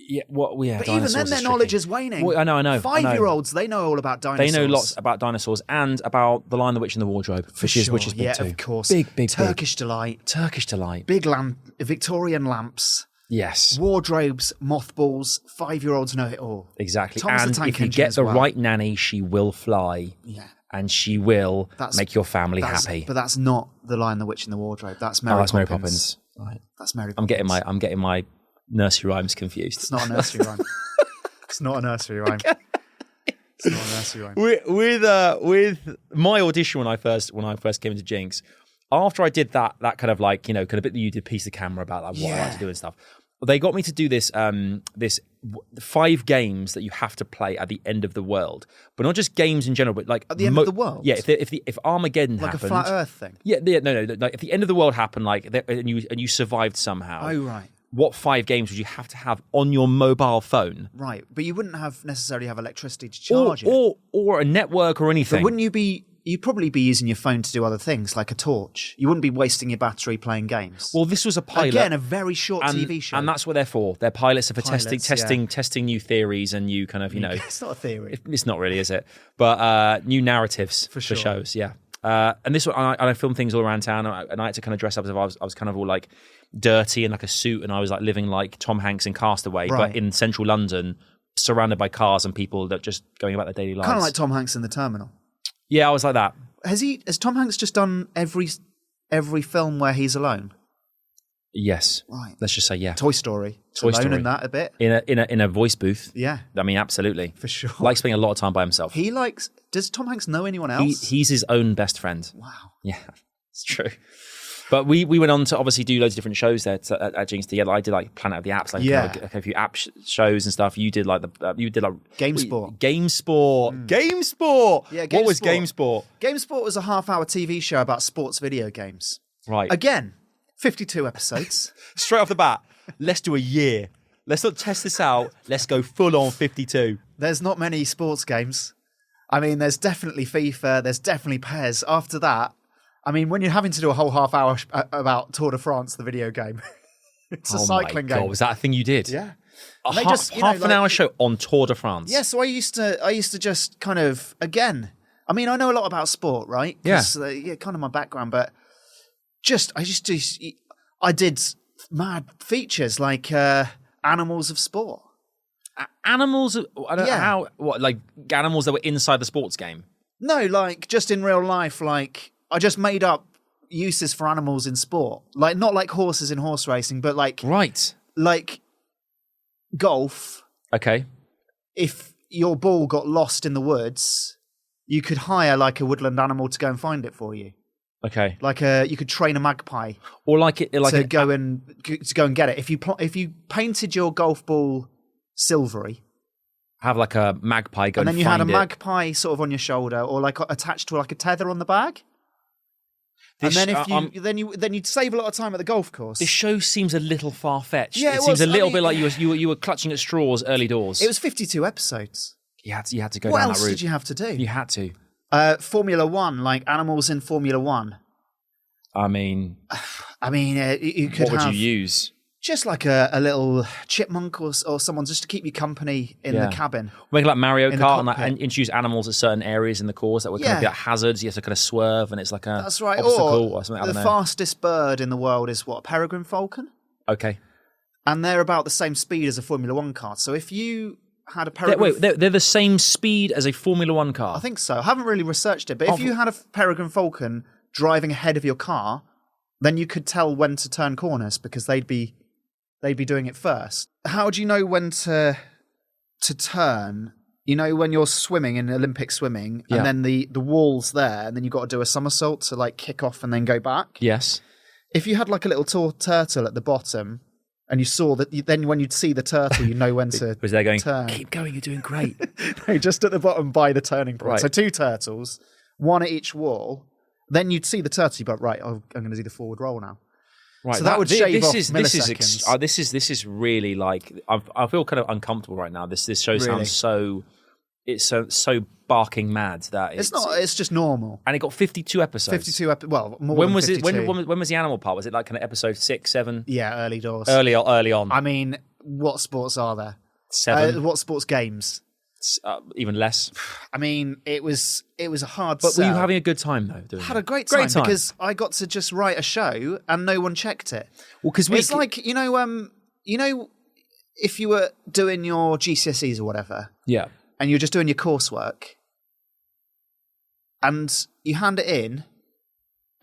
[SPEAKER 1] Yeah,
[SPEAKER 2] but even then, their knowledge is waning.
[SPEAKER 1] Well, I know.
[SPEAKER 2] 5-year-olds, they know all about dinosaurs.
[SPEAKER 1] They know lots about dinosaurs and about The Lion, the Witch, and the Wardrobe, which is big too.
[SPEAKER 2] Of course.
[SPEAKER 1] Big.
[SPEAKER 2] Turkish Delight. Big Victorian lamps.
[SPEAKER 1] Yes.
[SPEAKER 2] Wardrobes, mothballs. 5-year-olds know it all.
[SPEAKER 1] Exactly.
[SPEAKER 2] Thomas
[SPEAKER 1] and
[SPEAKER 2] the Tank
[SPEAKER 1] if you
[SPEAKER 2] Engine
[SPEAKER 1] get the right nanny, she will fly.
[SPEAKER 2] Yeah.
[SPEAKER 1] And she will make your family happy.
[SPEAKER 2] But that's not The Lion, the Witch, and the Wardrobe. That's Mary Poppins.
[SPEAKER 1] Mary Poppins. Right.
[SPEAKER 2] That's Mary Poppins.
[SPEAKER 1] I'm getting my nursery rhymes confused.
[SPEAKER 2] It's not a nursery rhyme. It's not a nursery rhyme. It's not a nursery rhyme.
[SPEAKER 1] With my audition when I first came into Ginx, after I did that kind of like, kind of bit that you did piece of camera about like what I like to do and stuff, they got me to do this 5 games that you have to play at the end of the world, but not just games in general, but like
[SPEAKER 2] at the end of the world.
[SPEAKER 1] Yeah, if Armageddon
[SPEAKER 2] like
[SPEAKER 1] happened,
[SPEAKER 2] like a flat Earth thing.
[SPEAKER 1] Yeah, no. Like if the end of the world happened, like and you survived somehow.
[SPEAKER 2] Oh right.
[SPEAKER 1] What 5 games would you have to have on your mobile phone?
[SPEAKER 2] Right, but you wouldn't necessarily have electricity to charge it,
[SPEAKER 1] or a network or anything.
[SPEAKER 2] But wouldn't you be? You'd probably be using your phone to do other things, like a torch. You wouldn't be wasting your battery playing games.
[SPEAKER 1] Well, this was a pilot.
[SPEAKER 2] Again, a very short TV show.
[SPEAKER 1] And that's what they're for. They're pilots for testing new theories and new kind of,
[SPEAKER 2] It's not a theory.
[SPEAKER 1] It's not really, is it? But new narratives for shows, yeah. And this one, I filmed things all around town, and I had to kind of dress up as if I was kind of all like dirty in like a suit, and I was like living like Tom Hanks in Castaway, but in central London, surrounded by cars and people that just going about their daily lives.
[SPEAKER 2] Kind of like Tom Hanks in The Terminal.
[SPEAKER 1] Yeah, I was like that.
[SPEAKER 2] Has Tom Hanks just done every film where he's alone?
[SPEAKER 1] Yes.
[SPEAKER 2] Right.
[SPEAKER 1] Let's just say yeah.
[SPEAKER 2] Toy Story. In that a bit.
[SPEAKER 1] In a voice booth.
[SPEAKER 2] Yeah.
[SPEAKER 1] I mean, absolutely.
[SPEAKER 2] For sure.
[SPEAKER 1] Likes spending a lot of time by himself.
[SPEAKER 2] Does Tom Hanks know anyone else?
[SPEAKER 1] He's his own best friend.
[SPEAKER 2] Wow.
[SPEAKER 1] Yeah, it's true. But we went on to obviously do loads of different shows there at Ginx together. I did like Planet of the Apps, like a few app shows and stuff. You did like
[SPEAKER 2] GameSport.
[SPEAKER 1] GameSport.
[SPEAKER 2] Yeah,
[SPEAKER 1] what was GameSport?
[SPEAKER 2] GameSport was a half-hour TV show about sports video games.
[SPEAKER 1] Right.
[SPEAKER 2] Again, 52 episodes.
[SPEAKER 1] Straight off the bat, let's do a year. Let's not test this out. Let's go full on 52.
[SPEAKER 2] There's not many sports games. I mean, there's definitely FIFA. There's definitely PES. After that, I mean, when you're having to do a whole half hour about Tour de France, the video game, it's a cycling game.
[SPEAKER 1] God, was that a thing you did?
[SPEAKER 2] Yeah.
[SPEAKER 1] Half an hour show on Tour de France.
[SPEAKER 2] Yeah, so I used to just kind of, again, I mean, I know a lot about sport, right?
[SPEAKER 1] Yeah.
[SPEAKER 2] Kind of my background, but I did mad features like animals of sport.
[SPEAKER 1] Animals? I don't know how, like animals that were inside the sports game?
[SPEAKER 2] No, like just in real life, like I just made up uses for animals in sport. Like not like horses in horse racing, but like like golf.
[SPEAKER 1] Okay.
[SPEAKER 2] If your ball got lost in the woods, you could hire like a woodland animal to go and find it for you.
[SPEAKER 1] Okay.
[SPEAKER 2] Like you could train a magpie,
[SPEAKER 1] or to
[SPEAKER 2] go and get it. If you painted your golf ball silvery,
[SPEAKER 1] have like a magpie go and
[SPEAKER 2] then you
[SPEAKER 1] find
[SPEAKER 2] had a magpie sort of on your shoulder, or like attached to like a tether on the bag. And then then you'd save a lot of time at the golf course.
[SPEAKER 1] This show seems a little far fetched.
[SPEAKER 2] Yeah,
[SPEAKER 1] it seems a little bit like you were clutching at straws early doors.
[SPEAKER 2] It was 52 episodes.
[SPEAKER 1] You had to go
[SPEAKER 2] what
[SPEAKER 1] down
[SPEAKER 2] else
[SPEAKER 1] that route.
[SPEAKER 2] did you have to do?
[SPEAKER 1] You had to.
[SPEAKER 2] Formula One, like animals in Formula One.
[SPEAKER 1] I mean,
[SPEAKER 2] you could.
[SPEAKER 1] What would you use?
[SPEAKER 2] Just like a little chipmunk or someone just to keep you company in the cabin.
[SPEAKER 1] Make like Mario Kart and introduce animals at certain areas in the course that would kind of be like hazards. You have to kind of swerve, and it's like a obstacle or something.
[SPEAKER 2] The fastest bird in the world is what? Peregrine Falcon.
[SPEAKER 1] Okay.
[SPEAKER 2] And they're about the same speed as a Formula One car. So if you had a Peregrine...
[SPEAKER 1] They're the same speed as a Formula One car?
[SPEAKER 2] I think so. I haven't really researched it, but if you had a Peregrine Falcon driving ahead of your car, then you could tell when to turn corners because they'd be doing it first. How do you know when to turn? You know, when you're swimming in Olympic swimming, and then the wall's there, and then you've got to do a somersault to like kick off and then go back?
[SPEAKER 1] Yes.
[SPEAKER 2] If you had like a little turtle at the bottom, and you saw that, then when you'd see the turtle, you know when to
[SPEAKER 1] was there going,
[SPEAKER 2] turn.
[SPEAKER 1] Keep going, you're doing great.
[SPEAKER 2] No, just at the bottom by the turning point.
[SPEAKER 1] Right.
[SPEAKER 2] So 2 turtles, one at each wall. Then you'd see the turtle, you'd be like, right, I'm going to do the forward roll now.
[SPEAKER 1] Right,
[SPEAKER 2] so that would shave off milliseconds.
[SPEAKER 1] This is really like I feel kind of uncomfortable right now. This show sounds so barking mad that
[SPEAKER 2] it's not. It's just normal.
[SPEAKER 1] And it got 52 episodes.
[SPEAKER 2] 52 well, more
[SPEAKER 1] when
[SPEAKER 2] than
[SPEAKER 1] was
[SPEAKER 2] 52.
[SPEAKER 1] it? When was the animal part? Was it like kind of episode 6, 7?
[SPEAKER 2] Yeah, early doors.
[SPEAKER 1] Early on.
[SPEAKER 2] I mean, what sports are there?
[SPEAKER 1] 7.
[SPEAKER 2] What sports games?
[SPEAKER 1] Even less.
[SPEAKER 2] I mean, it was a hard.
[SPEAKER 1] But were you having a good time though? Doing
[SPEAKER 2] had a great time because I got to just write a show and no one checked it.
[SPEAKER 1] Well, because
[SPEAKER 2] it's like you know, if you were doing your GCSEs or whatever, and you're just doing your coursework, and you hand it in,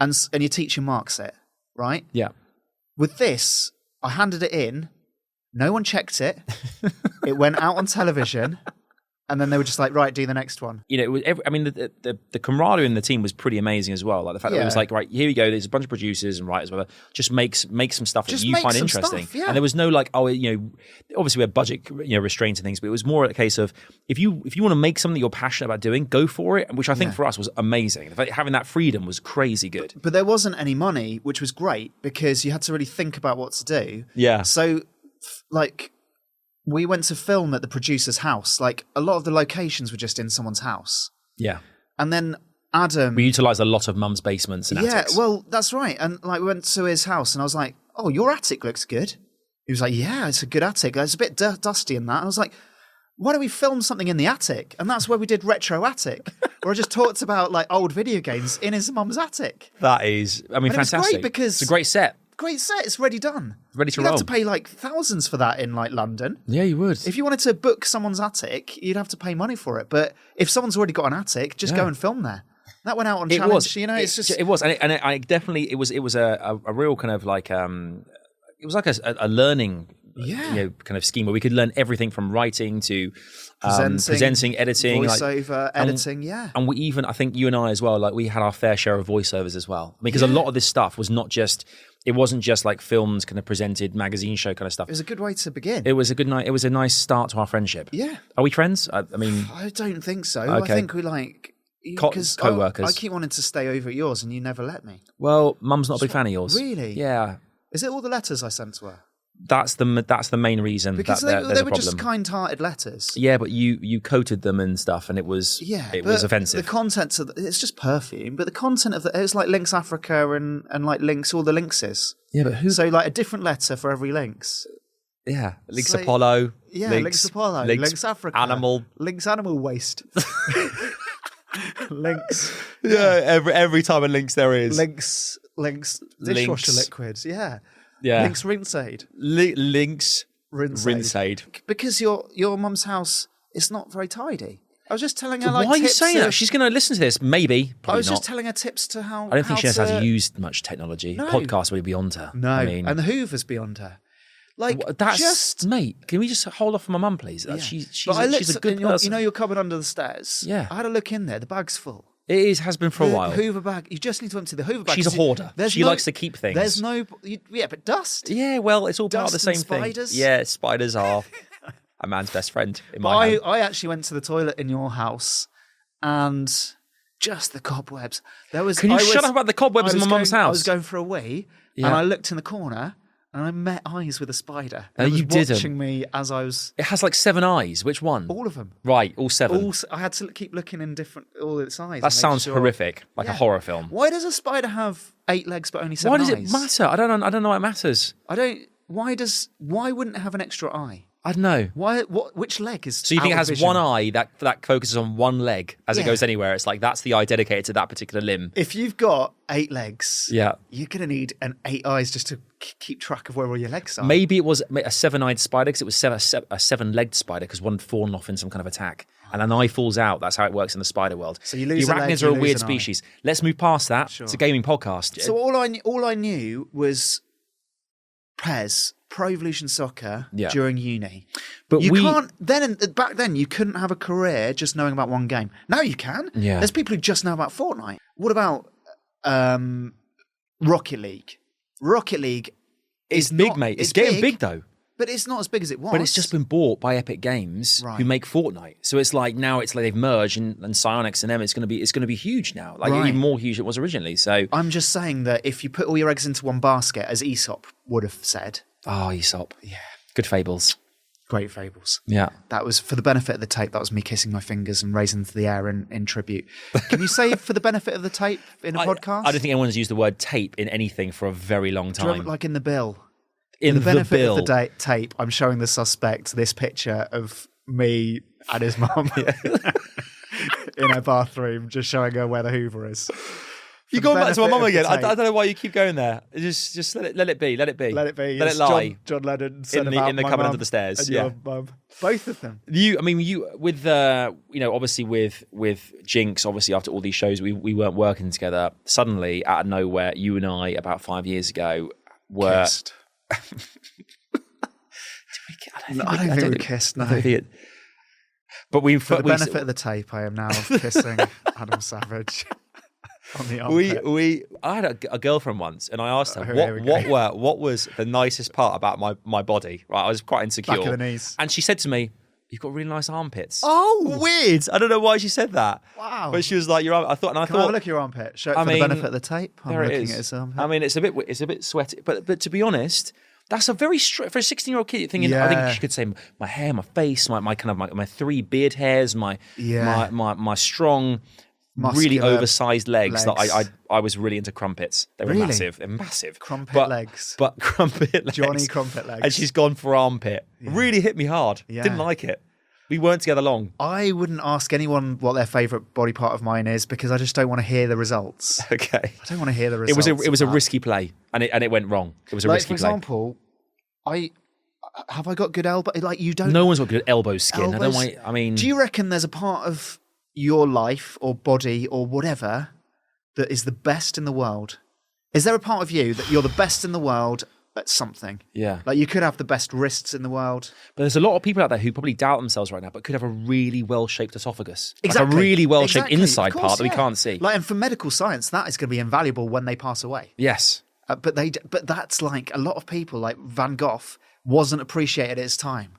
[SPEAKER 2] and your teacher marks it, right?
[SPEAKER 1] Yeah.
[SPEAKER 2] With this, I handed it in, no one checked it, it went out on television. And then they were just like, right, do the next one.
[SPEAKER 1] You know, the camaraderie in the team was pretty amazing as well. Like the fact that it was like, right, here we go. There's a bunch of producers and writers, whatever. Just make some stuff that you find interesting.
[SPEAKER 2] Stuff,
[SPEAKER 1] and there was no like, obviously we had budget, restraints and things, but it was more a case of if you want to make something that you're passionate about doing, go for it. Which I think for us was amazing. The fact having that freedom was crazy good.
[SPEAKER 2] But there wasn't any money, which was great because you had to really think about what to do.
[SPEAKER 1] Yeah.
[SPEAKER 2] So, like, we went to film at the producer's house. Like, a lot of the locations were just in someone's house.
[SPEAKER 1] Yeah.
[SPEAKER 2] And then Adam...
[SPEAKER 1] We utilised a lot mus's basements and attics.
[SPEAKER 2] Yeah, well, that's right. And, like, we went to his house and I was like, oh, your attic looks good. He was like, yeah, it's a good attic. It's a bit dusty in that. I was like, why don't we film something in the attic? And that's where we did Retro Attic, where I just talked about, like, old video games in his mum's attic.
[SPEAKER 1] That is, fantastic.
[SPEAKER 2] It's great because...
[SPEAKER 1] It's a great set.
[SPEAKER 2] Great set. It's ready done.
[SPEAKER 1] Ready to
[SPEAKER 2] roll.
[SPEAKER 1] roll.
[SPEAKER 2] You'd have to pay like thousands for that in like London.
[SPEAKER 1] Yeah, you would.
[SPEAKER 2] If you wanted to book someone's attic, you'd have to pay money for it. But if someone's already got an attic, just go and film there. That went out on Challenge.
[SPEAKER 1] Was.
[SPEAKER 2] It's just...
[SPEAKER 1] It was, and I definitely it was a real kind of like it was like a learning. Kind of scheme where we could learn everything from writing to presenting, editing,
[SPEAKER 2] voiceover, editing,
[SPEAKER 1] And we even, I think you and I as well, like we had our fair share of voiceovers as well. Because a lot of this stuff was it wasn't just like films kind of presented, magazine show kind of stuff.
[SPEAKER 2] It was a good way to begin.
[SPEAKER 1] It was a good night. It was a nice start to our friendship.
[SPEAKER 2] Yeah.
[SPEAKER 1] Are we friends? I mean...
[SPEAKER 2] I don't think so.
[SPEAKER 1] Okay.
[SPEAKER 2] I think we like...
[SPEAKER 1] Co-workers.
[SPEAKER 2] I keep wanting to stay over at yours and you never let me.
[SPEAKER 1] Well, Mum's not a big fan of yours.
[SPEAKER 2] Really?
[SPEAKER 1] Yeah.
[SPEAKER 2] Is it all the letters I sent to her?
[SPEAKER 1] That's the main reason
[SPEAKER 2] because
[SPEAKER 1] that there's
[SPEAKER 2] they
[SPEAKER 1] a
[SPEAKER 2] were
[SPEAKER 1] problem.
[SPEAKER 2] just kind-hearted letters.
[SPEAKER 1] Yeah, but you coated them and stuff, and it was offensive.
[SPEAKER 2] The contents of it's just perfume, but the content of it's like Lynx Africa and like Lynx, all the Lynxes.
[SPEAKER 1] Yeah, but who?
[SPEAKER 2] So like a different letter for every Lynx.
[SPEAKER 1] Yeah, Lynx
[SPEAKER 2] So-
[SPEAKER 1] Apollo.
[SPEAKER 2] Yeah,
[SPEAKER 1] Lynx
[SPEAKER 2] Apollo, Lynx Africa,
[SPEAKER 1] Animal.
[SPEAKER 2] Lynx Animal Waste, Lynx.
[SPEAKER 1] Yeah, every time a Lynx there is.
[SPEAKER 2] Lynx dishwasher
[SPEAKER 1] Lynx.
[SPEAKER 2] liquids. Yeah,
[SPEAKER 1] Yeah.
[SPEAKER 2] Lynx Rinseaid.
[SPEAKER 1] Lynx
[SPEAKER 2] Rinseaid.
[SPEAKER 1] Rinseaid.
[SPEAKER 2] Because your mum's house is not very tidy. I was just telling her like
[SPEAKER 1] Why are you
[SPEAKER 2] tips
[SPEAKER 1] saying
[SPEAKER 2] of-
[SPEAKER 1] that? She's going to listen to this. Maybe.
[SPEAKER 2] I
[SPEAKER 1] Probably
[SPEAKER 2] was
[SPEAKER 1] not.
[SPEAKER 2] just telling her tips to how.
[SPEAKER 1] I don't think she knows how
[SPEAKER 2] to
[SPEAKER 1] to use much technology.
[SPEAKER 2] No.
[SPEAKER 1] Podcast would be beyond her.
[SPEAKER 2] No,
[SPEAKER 1] I mean,
[SPEAKER 2] and the Hoover's beyond her. Like
[SPEAKER 1] that's
[SPEAKER 2] just.
[SPEAKER 1] mate. Can we just hold off on my mum, please?
[SPEAKER 2] Yeah.
[SPEAKER 1] She's
[SPEAKER 2] But I looked
[SPEAKER 1] a
[SPEAKER 2] at-
[SPEAKER 1] good
[SPEAKER 2] in your,
[SPEAKER 1] person.
[SPEAKER 2] You know your cupboard under the stairs.
[SPEAKER 1] Yeah.
[SPEAKER 2] I had a look in there. The bag's full.
[SPEAKER 1] It has been for a
[SPEAKER 2] The
[SPEAKER 1] while.
[SPEAKER 2] Hoover bag. You just need to empty the Hoover bag.
[SPEAKER 1] She's a
[SPEAKER 2] 'cause
[SPEAKER 1] hoarder.
[SPEAKER 2] there's
[SPEAKER 1] She
[SPEAKER 2] no-
[SPEAKER 1] likes to keep things.
[SPEAKER 2] There's no. Yeah, but dust.
[SPEAKER 1] Yeah, well, it's all part of the
[SPEAKER 2] Dust
[SPEAKER 1] same
[SPEAKER 2] and spiders?
[SPEAKER 1] thing. Yeah, spiders are a man's best friend in
[SPEAKER 2] But
[SPEAKER 1] my home.
[SPEAKER 2] I actually went to the toilet in your house, and just the cobwebs. There was.
[SPEAKER 1] Can you
[SPEAKER 2] I was-
[SPEAKER 1] shut up about the cobwebs
[SPEAKER 2] I
[SPEAKER 1] in
[SPEAKER 2] was
[SPEAKER 1] my mum's
[SPEAKER 2] going- I
[SPEAKER 1] house?
[SPEAKER 2] was going for a wee,
[SPEAKER 1] Yeah.
[SPEAKER 2] and I looked in the corner, and I met eyes with a spider.
[SPEAKER 1] No,
[SPEAKER 2] It was
[SPEAKER 1] you didn't.
[SPEAKER 2] watching me as I was.
[SPEAKER 1] It has like 7 eyes. Which one?
[SPEAKER 2] All of them.
[SPEAKER 1] Right, all 7.
[SPEAKER 2] I had to keep looking in different all its eyes.
[SPEAKER 1] That sounds horrific, like a horror film.
[SPEAKER 2] Why does a spider have 8 legs but only 7
[SPEAKER 1] Why does
[SPEAKER 2] eyes?
[SPEAKER 1] it matter? I don't know why it matters.
[SPEAKER 2] Why wouldn't it have an extra eye?
[SPEAKER 1] I don't know.
[SPEAKER 2] Which leg is?
[SPEAKER 1] So you think it
[SPEAKER 2] out of
[SPEAKER 1] has
[SPEAKER 2] vision?
[SPEAKER 1] one eye that focuses on one leg as it
[SPEAKER 2] Yeah.
[SPEAKER 1] goes anywhere? It's like that's the eye dedicated to that particular limb.
[SPEAKER 2] If you've got 8 legs,
[SPEAKER 1] Yeah.
[SPEAKER 2] you're gonna need an 8 eyes just to keep track of where all your legs are.
[SPEAKER 1] Maybe it was a 7-eyed spider because it was a 7-legged spider because one had fallen off in some kind of attack. And an eye falls out. That's how it works in the spider world.
[SPEAKER 2] So you lose
[SPEAKER 1] the
[SPEAKER 2] a leg,
[SPEAKER 1] arachnids
[SPEAKER 2] you
[SPEAKER 1] are a
[SPEAKER 2] lose
[SPEAKER 1] weird
[SPEAKER 2] an eye.
[SPEAKER 1] species. Let's move past that.
[SPEAKER 2] Sure.
[SPEAKER 1] It's a gaming podcast.
[SPEAKER 2] So all I knew was PES, Pro Evolution Soccer,
[SPEAKER 1] Yeah.
[SPEAKER 2] during uni.
[SPEAKER 1] But
[SPEAKER 2] you
[SPEAKER 1] we-
[SPEAKER 2] can't back then you couldn't have a career just knowing about one game. Now you can.
[SPEAKER 1] Yeah.
[SPEAKER 2] There's people who just know about Fortnite. What about Rocket League? Rocket League
[SPEAKER 1] It's
[SPEAKER 2] is
[SPEAKER 1] big,
[SPEAKER 2] not-
[SPEAKER 1] mate. It's getting big though.
[SPEAKER 2] but it's not as big as it was.
[SPEAKER 1] But it's just been bought by Epic Games,
[SPEAKER 2] Right.
[SPEAKER 1] who make Fortnite. So it's like now it's like they've merged, and Psyonix and them. It's going to be huge now, like
[SPEAKER 2] Right.
[SPEAKER 1] even more huge than it was originally. So
[SPEAKER 2] I'm just saying that if you put all your eggs into one basket, as Aesop would have said,
[SPEAKER 1] Aesop,
[SPEAKER 2] yeah,
[SPEAKER 1] good fables.
[SPEAKER 2] great fables.
[SPEAKER 1] Yeah.
[SPEAKER 2] That was for the benefit of the tape. That was me kissing my fingers and raising them to the air in tribute. Can you say for the benefit of the tape in a podcast?
[SPEAKER 1] I don't think anyone's used the word tape in anything for a very long
[SPEAKER 2] Do you remember,
[SPEAKER 1] time.
[SPEAKER 2] like in the bill.
[SPEAKER 1] In
[SPEAKER 2] For the benefit
[SPEAKER 1] bill.
[SPEAKER 2] of the tape, I'm showing the suspect this picture of me and his mum in her bathroom, just showing her where the Hoover is.
[SPEAKER 1] You
[SPEAKER 2] For the
[SPEAKER 1] going back to my
[SPEAKER 2] benefit
[SPEAKER 1] mum
[SPEAKER 2] of the
[SPEAKER 1] again? I
[SPEAKER 2] tape.
[SPEAKER 1] don't know why you keep going there. Just let it be. Let it be.
[SPEAKER 2] Let it be.
[SPEAKER 1] Let
[SPEAKER 2] It's
[SPEAKER 1] it lie.
[SPEAKER 2] John Lennon said
[SPEAKER 1] In the-
[SPEAKER 2] about
[SPEAKER 1] in the
[SPEAKER 2] my
[SPEAKER 1] cupboard
[SPEAKER 2] mum
[SPEAKER 1] under the stairs,
[SPEAKER 2] and
[SPEAKER 1] yeah.
[SPEAKER 2] your mum. Both of them.
[SPEAKER 1] You with obviously with Ginx, obviously after all these shows we weren't working together. Suddenly, out of nowhere, you and I about 5 years ago were.
[SPEAKER 2] Kissed. I don't think we kissed, no.
[SPEAKER 1] But we
[SPEAKER 2] For the benefit of the tape, I am now kissing Adam Savage on the armpit.
[SPEAKER 1] I had a girlfriend once, and I asked her
[SPEAKER 2] Here we go.
[SPEAKER 1] what was the nicest part about my body. Right, I was quite insecure.
[SPEAKER 2] Back of the knees.
[SPEAKER 1] And she said to me, "You've got really nice armpits."
[SPEAKER 2] Oh!
[SPEAKER 1] Weird! I don't know why she said that.
[SPEAKER 2] Wow.
[SPEAKER 1] But she was like, "Your arm." I thought,
[SPEAKER 2] Can I have a look at your armpit? Show it for the benefit of the tape. I'm
[SPEAKER 1] there it
[SPEAKER 2] looking
[SPEAKER 1] is.
[SPEAKER 2] at his armpit.
[SPEAKER 1] I mean, it's a bit sweaty, but to be honest. That's a very for a 16-year-old kid thinking. I think she could say my hair, my face, my 3 beard hairs, my strong, really
[SPEAKER 2] Muscular
[SPEAKER 1] oversized legs. That
[SPEAKER 2] legs.
[SPEAKER 1] I was really into crumpets. They were
[SPEAKER 2] Really?
[SPEAKER 1] massive. They're massive.
[SPEAKER 2] Crumpet legs.
[SPEAKER 1] But crumpet legs.
[SPEAKER 2] Johnny Crumpet legs.
[SPEAKER 1] And she's gone for armpit. Really hit me hard.
[SPEAKER 2] Yeah.
[SPEAKER 1] Didn't like it. We weren't together long.
[SPEAKER 2] I wouldn't ask anyone what their favourite body part of mine is because I just don't want to hear the results.
[SPEAKER 1] Okay.
[SPEAKER 2] I don't want to hear the results.
[SPEAKER 1] It was a
[SPEAKER 2] of that.
[SPEAKER 1] risky play, and it went wrong. It was a
[SPEAKER 2] Like,
[SPEAKER 1] risky
[SPEAKER 2] for
[SPEAKER 1] play.
[SPEAKER 2] example, have I got good elbow? Like you don't.
[SPEAKER 1] No one's got good elbow skin.
[SPEAKER 2] elbows-
[SPEAKER 1] I mean,
[SPEAKER 2] do you reckon there's a part of your life or body or whatever that is the best in the world? Is there a part of you that you're the best in the world at something?
[SPEAKER 1] yeah.
[SPEAKER 2] Like you could have the best wrists in the world.
[SPEAKER 1] But there's a lot of people out there who probably doubt themselves right now, but could have a really well-shaped esophagus.
[SPEAKER 2] Exactly.
[SPEAKER 1] Like a really well-shaped
[SPEAKER 2] Exactly.
[SPEAKER 1] inside
[SPEAKER 2] Of course,
[SPEAKER 1] part that we
[SPEAKER 2] yeah.
[SPEAKER 1] can't see.
[SPEAKER 2] Like, and for medical science, that is going to be invaluable when they pass away.
[SPEAKER 1] Yes.
[SPEAKER 2] But that's like a lot of people, like Van Gogh, wasn't appreciated at his time.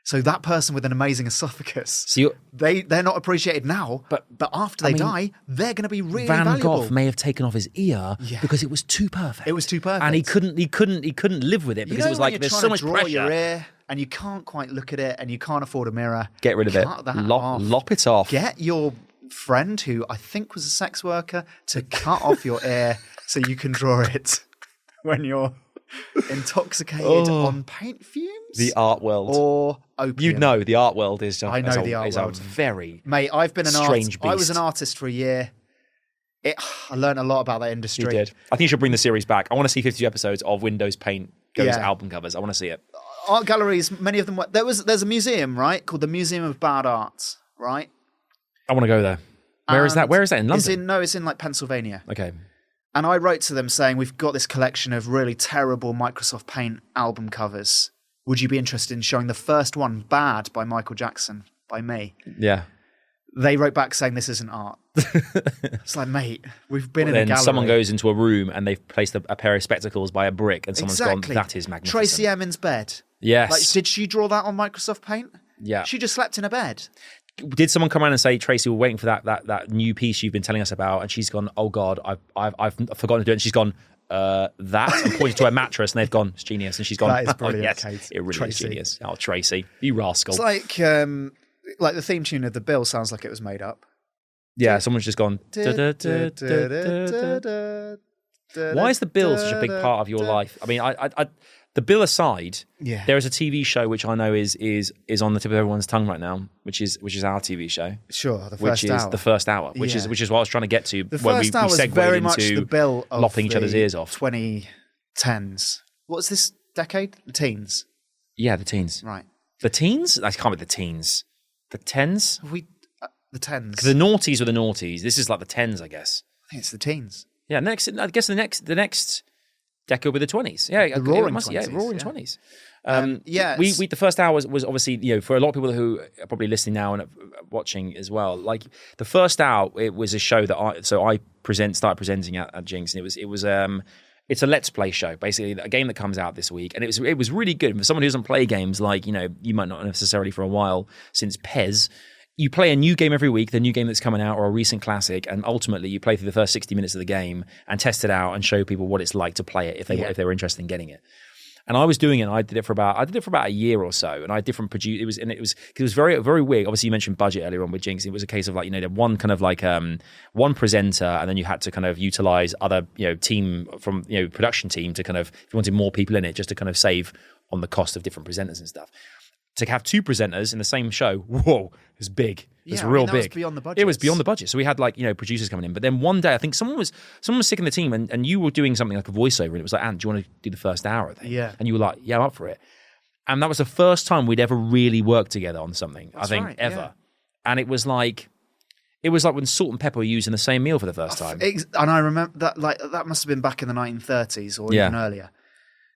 [SPEAKER 2] So that person with an amazing esophagus,
[SPEAKER 1] So
[SPEAKER 2] they're not appreciated now, but after they die, they're going to be really
[SPEAKER 1] Van
[SPEAKER 2] valuable.
[SPEAKER 1] Gogh may have taken off his ear because it was too perfect.
[SPEAKER 2] It was too perfect,
[SPEAKER 1] and he couldn't live with it because it was like there's so much
[SPEAKER 2] draw
[SPEAKER 1] pressure.
[SPEAKER 2] Your ear and you can't quite look at it, and you can't afford a mirror.
[SPEAKER 1] Get rid of it.
[SPEAKER 2] Cut that off.
[SPEAKER 1] Lop it off.
[SPEAKER 2] Get your friend, who I think was a sex worker, to cut off your ear so you can draw it when you're intoxicated on paint fumes.
[SPEAKER 1] The art world,
[SPEAKER 2] or opium.
[SPEAKER 1] You know, the art world is.
[SPEAKER 2] I know the art world.
[SPEAKER 1] Very
[SPEAKER 2] mate. I've been an
[SPEAKER 1] strange beast.
[SPEAKER 2] I was an artist for a year. I learned a lot about that industry.
[SPEAKER 1] You did. I think you should bring the series back. I want to see 52 episodes of Windows Paint goes album covers. I want to see it.
[SPEAKER 2] Art galleries, many of them. There's a museum, right, called the Museum of Bad Arts, right?
[SPEAKER 1] I want to go there. Where is that? Where is that, in London?
[SPEAKER 2] It's in like Pennsylvania.
[SPEAKER 1] Okay.
[SPEAKER 2] And I wrote to them saying, we've got this collection of really terrible Microsoft Paint album covers. Would you be interested in showing the first one, Bad, by Michael Jackson, by me?
[SPEAKER 1] Yeah.
[SPEAKER 2] They wrote back saying, this isn't art. It's like, mate, we've been in a gallery.
[SPEAKER 1] Then someone goes into a room and they've placed a pair of spectacles by a brick and someone's gone, that is magnificent.
[SPEAKER 2] Tracy Emin's bed.
[SPEAKER 1] Yes.
[SPEAKER 2] Like, did she draw that on Microsoft Paint?
[SPEAKER 1] Yeah.
[SPEAKER 2] She just slept in a bed.
[SPEAKER 1] Did someone come around and say, Tracy, we're waiting for that new piece you've been telling us about? And she's gone, oh God, I've forgotten to do it. And she's gone, that, and pointed to her mattress, and they've gone, it's genius. And she's gone,
[SPEAKER 2] that is brilliant,
[SPEAKER 1] yes,
[SPEAKER 2] Kate.
[SPEAKER 1] it really
[SPEAKER 2] Tracy.
[SPEAKER 1] is genius. Oh, Tracy, you rascal.
[SPEAKER 2] It's like the theme tune of The Bill sounds like it was made up.
[SPEAKER 1] Yeah, someone's just gone. Why is the Bill such a big part of your life? I mean, the Bill aside, there is a TV show which I know is on the tip of everyone's tongue right now, which is our TV show.
[SPEAKER 2] Sure, the first hour,
[SPEAKER 1] which is what I was trying to get to.
[SPEAKER 2] The
[SPEAKER 1] when
[SPEAKER 2] first
[SPEAKER 1] we
[SPEAKER 2] hour was
[SPEAKER 1] segued
[SPEAKER 2] very much
[SPEAKER 1] into
[SPEAKER 2] the Bill of
[SPEAKER 1] lopping each other's ears off.
[SPEAKER 2] 2010s. What's this decade? The teens.
[SPEAKER 1] Yeah, the teens.
[SPEAKER 2] Right.
[SPEAKER 1] The teens? That can't be the teens. The tens?
[SPEAKER 2] The tens.
[SPEAKER 1] Because the noughties were the noughties. This is like the tens, I guess.
[SPEAKER 2] I think it's the teens.
[SPEAKER 1] Yeah, I guess the next decade will be the 20s. Yeah,
[SPEAKER 2] the roaring 20s.
[SPEAKER 1] Yeah, roaring 20s. We the first hour was obviously, for a lot of people who are probably listening now and watching as well. Like the first hour, it was a show that I started presenting at Ginx, and it's a Let's Play show, basically a game that comes out this week, and it was really good for someone who doesn't play games. Like you might not necessarily for a while since Pez. You play a new game every week, the new game that's coming out, or a recent classic, and ultimately you play through the first 60 minutes of the game and test it out and show people what it's like to play it if they were interested in getting it. And I was doing it. And I did it for about a year or so, and I had different producers. It was very, very weird. Obviously, you mentioned budget earlier on with Ginx. It was a case of like one kind of like one presenter, and then you had to kind of utilize other team from production team to kind of, if you wanted more people in it, just to kind of save on the cost of different presenters and stuff. To have two presenters in the same show, whoa, it was big. It was real big.
[SPEAKER 2] Was beyond the budget.
[SPEAKER 1] It was beyond the budget. So we had producers coming in. But then one day, I think someone was sick in the team, and you were doing something like a voiceover, and it was like, Ant, do you want to do the first hour of it?
[SPEAKER 2] Yeah.
[SPEAKER 1] And you were like, yeah, I'm up for it. And that was the first time we'd ever really worked together on something,
[SPEAKER 2] That's
[SPEAKER 1] I think,
[SPEAKER 2] right,
[SPEAKER 1] ever.
[SPEAKER 2] Yeah.
[SPEAKER 1] And it was like when salt and pepper were used in the same meal for the first time.
[SPEAKER 2] And I remember that must have been back in the 1930s or even earlier.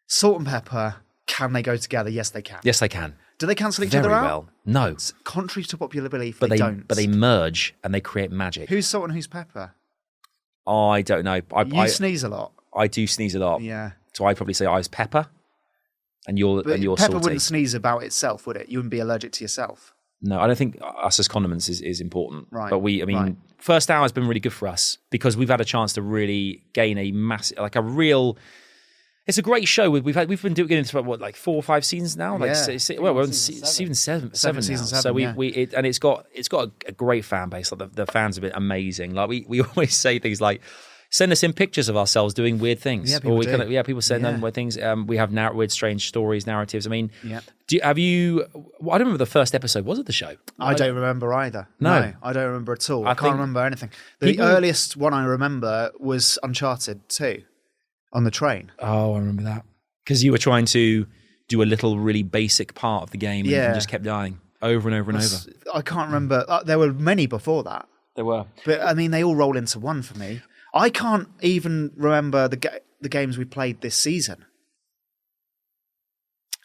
[SPEAKER 2] Salt and pepper, can they go together? Yes, they can.
[SPEAKER 1] Yes, they can.
[SPEAKER 2] Do they cancel each
[SPEAKER 1] Very
[SPEAKER 2] other out?
[SPEAKER 1] well. No.
[SPEAKER 2] Contrary to popular belief,
[SPEAKER 1] they
[SPEAKER 2] don't.
[SPEAKER 1] But they merge and they create magic.
[SPEAKER 2] Who's salt and who's pepper?
[SPEAKER 1] I don't know.
[SPEAKER 2] You sneeze a lot.
[SPEAKER 1] I do sneeze a lot.
[SPEAKER 2] Yeah.
[SPEAKER 1] So I'd probably say I was pepper, and you're
[SPEAKER 2] pepper
[SPEAKER 1] salty.
[SPEAKER 2] Wouldn't sneeze about itself, would it? You wouldn't be allergic to yourself.
[SPEAKER 1] No, I don't think us as condiments is important.
[SPEAKER 2] Right.
[SPEAKER 1] But first hour has been really good for us because we've had a chance to really gain a massive, it's a great show. We've been doing it for like 4 or 5 seasons now. We're on season seven now. So and it's got a great fan base. Like the fans have been amazing. Like we always say things like, send us in pictures of ourselves doing weird things.
[SPEAKER 2] Yeah, people
[SPEAKER 1] people send them weird things. We have weird, strange stories, narratives. I mean,
[SPEAKER 2] yeah.
[SPEAKER 1] I don't remember the first episode. Was it the show?
[SPEAKER 2] I don't remember either.
[SPEAKER 1] No,
[SPEAKER 2] I don't remember at all. I can't remember anything. The earliest one I remember was Uncharted 2 on the train.
[SPEAKER 1] Oh, I remember that. Because you were trying to do a little really basic part of the game and just kept dying over and over and over.
[SPEAKER 2] I can't remember. There were many before that.
[SPEAKER 1] There were.
[SPEAKER 2] But, I mean, they all roll into one for me. I can't even remember the games we played this season.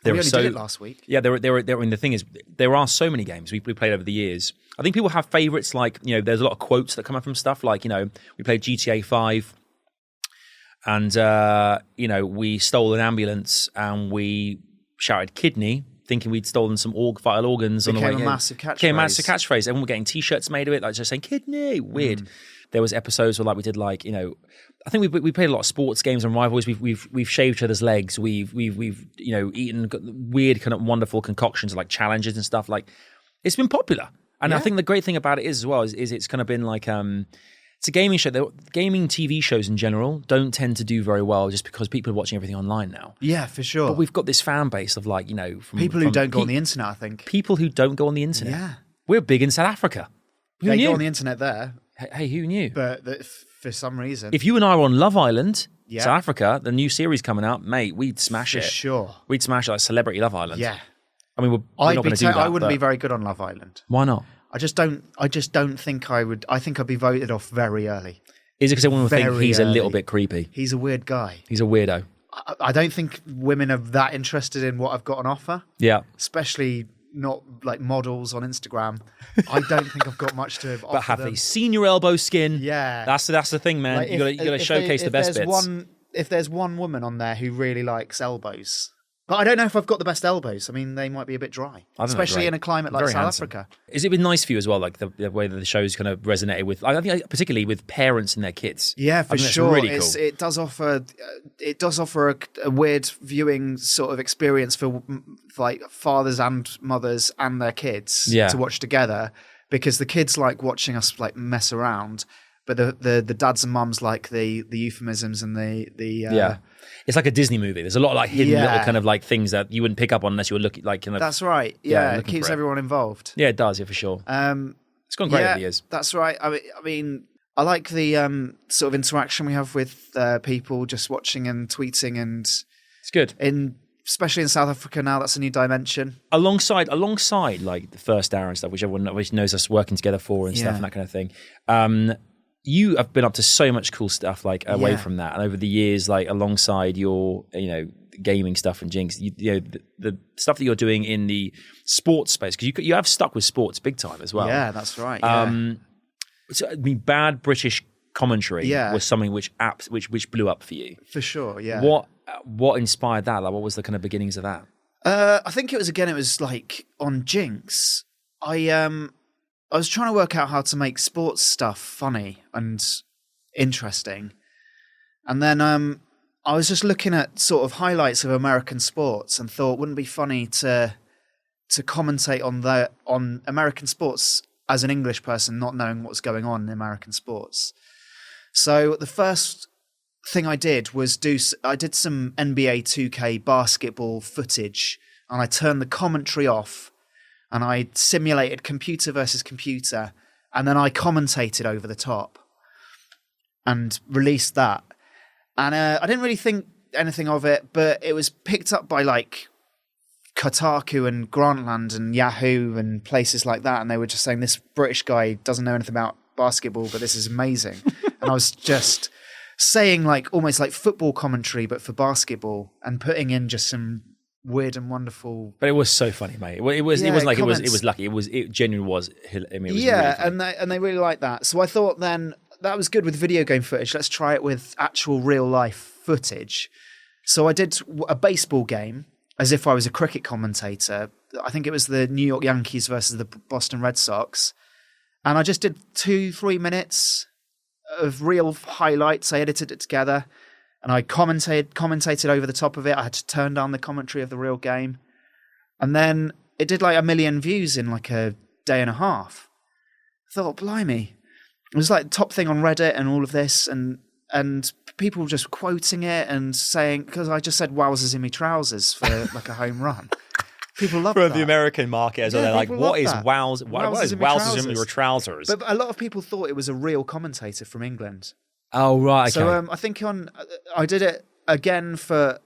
[SPEAKER 2] We only did it last week.
[SPEAKER 1] Yeah, I mean, the thing is, there are so many games we played over the years. I think people have favourites, like, there's a lot of quotes that come up from stuff. Like, we played GTA 5 and, we stole an ambulance and we shouted kidney thinking we'd stolen some vital organs on the way in.
[SPEAKER 2] Became a massive catchphrase.
[SPEAKER 1] Became a massive catchphrase. Everyone were getting T-shirts made of it, like just saying "kidney." Weird. There was episodes where like we did like I think we played a lot of sports games and rivalries. We've shaved each other's legs. We've eaten weird kind of wonderful concoctions like challenges and stuff. Like it's been popular, and I think the great thing about it is as well is it's kind of been like it's a gaming show. Gaming TV shows in general don't tend to do very well just because people are watching everything online now.
[SPEAKER 2] Yeah, for sure.
[SPEAKER 1] But we've got this fan base of like from
[SPEAKER 2] people who don't go on the internet. I think
[SPEAKER 1] people who don't go on the internet.
[SPEAKER 2] Yeah,
[SPEAKER 1] we're big in South Africa. Who
[SPEAKER 2] they
[SPEAKER 1] knew?
[SPEAKER 2] go on the internet there.
[SPEAKER 1] Hey, who knew?
[SPEAKER 2] But for some reason,
[SPEAKER 1] if you and I were on Love Island, South Africa, the new series coming out, mate, we'd smash it. For
[SPEAKER 2] sure.
[SPEAKER 1] We'd smash it like Celebrity Love Island.
[SPEAKER 2] Yeah.
[SPEAKER 1] I mean, we're not going to do that.
[SPEAKER 2] I wouldn't be very good on Love Island.
[SPEAKER 1] Why not?
[SPEAKER 2] I just don't think I would. I think I'd be voted off very early.
[SPEAKER 1] Is it because everyone would think he's a little bit creepy?
[SPEAKER 2] He's a weird guy.
[SPEAKER 1] He's a weirdo.
[SPEAKER 2] I don't think women are that interested in what I've got on offer.
[SPEAKER 1] Yeah.
[SPEAKER 2] Especially not like models on Instagram. I don't think I've got much to offer.
[SPEAKER 1] But have
[SPEAKER 2] them.
[SPEAKER 1] they seen your elbow skin?
[SPEAKER 2] Yeah.
[SPEAKER 1] That's the thing, man.
[SPEAKER 2] Like
[SPEAKER 1] you got to showcase the best bits.
[SPEAKER 2] If there's one woman on there who really likes elbows, but I don't know if I've got the best elbows. I mean, they might be a bit dry, especially in a climate like South Africa.
[SPEAKER 1] Has it been nice for you as well, like the way that the show's kind of resonated with, I think particularly with parents and their kids?
[SPEAKER 2] Yeah, for sure.
[SPEAKER 1] Really cool.
[SPEAKER 2] It does offer a weird viewing sort of experience for like fathers and mothers and their kids to watch together, because the kids like watching us like mess around, but the dads and mums like the euphemisms and the
[SPEAKER 1] It's like a Disney movie. There's a lot of like hidden little kind of like things that you wouldn't pick up on unless you were looking like kind of.
[SPEAKER 2] That's right. Yeah, it keeps everyone involved.
[SPEAKER 1] Yeah, it does. Yeah, for sure. It's gone great over the years.
[SPEAKER 2] That's right. I mean, I like the sort of interaction we have with people just watching and tweeting, and
[SPEAKER 1] it's good.
[SPEAKER 2] Especially in South Africa now, that's a new dimension.
[SPEAKER 1] Alongside like the first hour and stuff, which everyone knows us working together for and stuff and that kind of thing. You have been up to so much cool stuff like away from that, and over the years, like alongside your gaming stuff and Ginx, the stuff that you're doing in the sports space, because you have stuck with sports big time as well.
[SPEAKER 2] Yeah, that's right.
[SPEAKER 1] So, I mean, bad British commentary was something which blew up for you for
[SPEAKER 2] sure. Yeah.
[SPEAKER 1] What inspired that? Like, what was the kind of beginnings of that?
[SPEAKER 2] I think it was like on Ginx. I was trying to work out how to make sports stuff funny and interesting. And then I was just looking at sort of highlights of American sports and thought, wouldn't it be funny to commentate on American sports as an English person, not knowing what's going on in American sports. So the first thing I did was I did some NBA 2K basketball footage, and I turned the commentary off, and I simulated computer versus computer, and then I commentated over the top and released that. And I didn't really think anything of it, but it was picked up by like Kotaku and Grantland and Yahoo and places like that, and they were just saying, this British guy doesn't know anything about basketball, but this is amazing. And I was just saying like almost like football commentary, but for basketball, and putting in just some weird and wonderful.
[SPEAKER 1] But it was so funny, mate. It wasn't like comments. It was lucky. It genuinely was. I mean, it was really funny.
[SPEAKER 2] and they really liked that. So I thought then that was good with video game footage. Let's try it with actual real life footage. So I did a baseball game as if I was a cricket commentator. I think it was the New York Yankees versus the Boston Red Sox. And I just did 2-3 minutes of real highlights. I edited it together. And I commentated over the top of it. I had to turn down the commentary of the real game. And then it did like 1 million views in like a day and a half. I thought, blimey. It was like top thing on Reddit and all of this. And people just quoting it and saying, because I just said wowzers in me trousers for like a home run. People love that.
[SPEAKER 1] For the American market as well. They're like, what is wowzers in your trousers?
[SPEAKER 2] But a lot of people thought it was a real commentator from England.
[SPEAKER 1] Oh, right, okay.
[SPEAKER 2] So I think I did it again for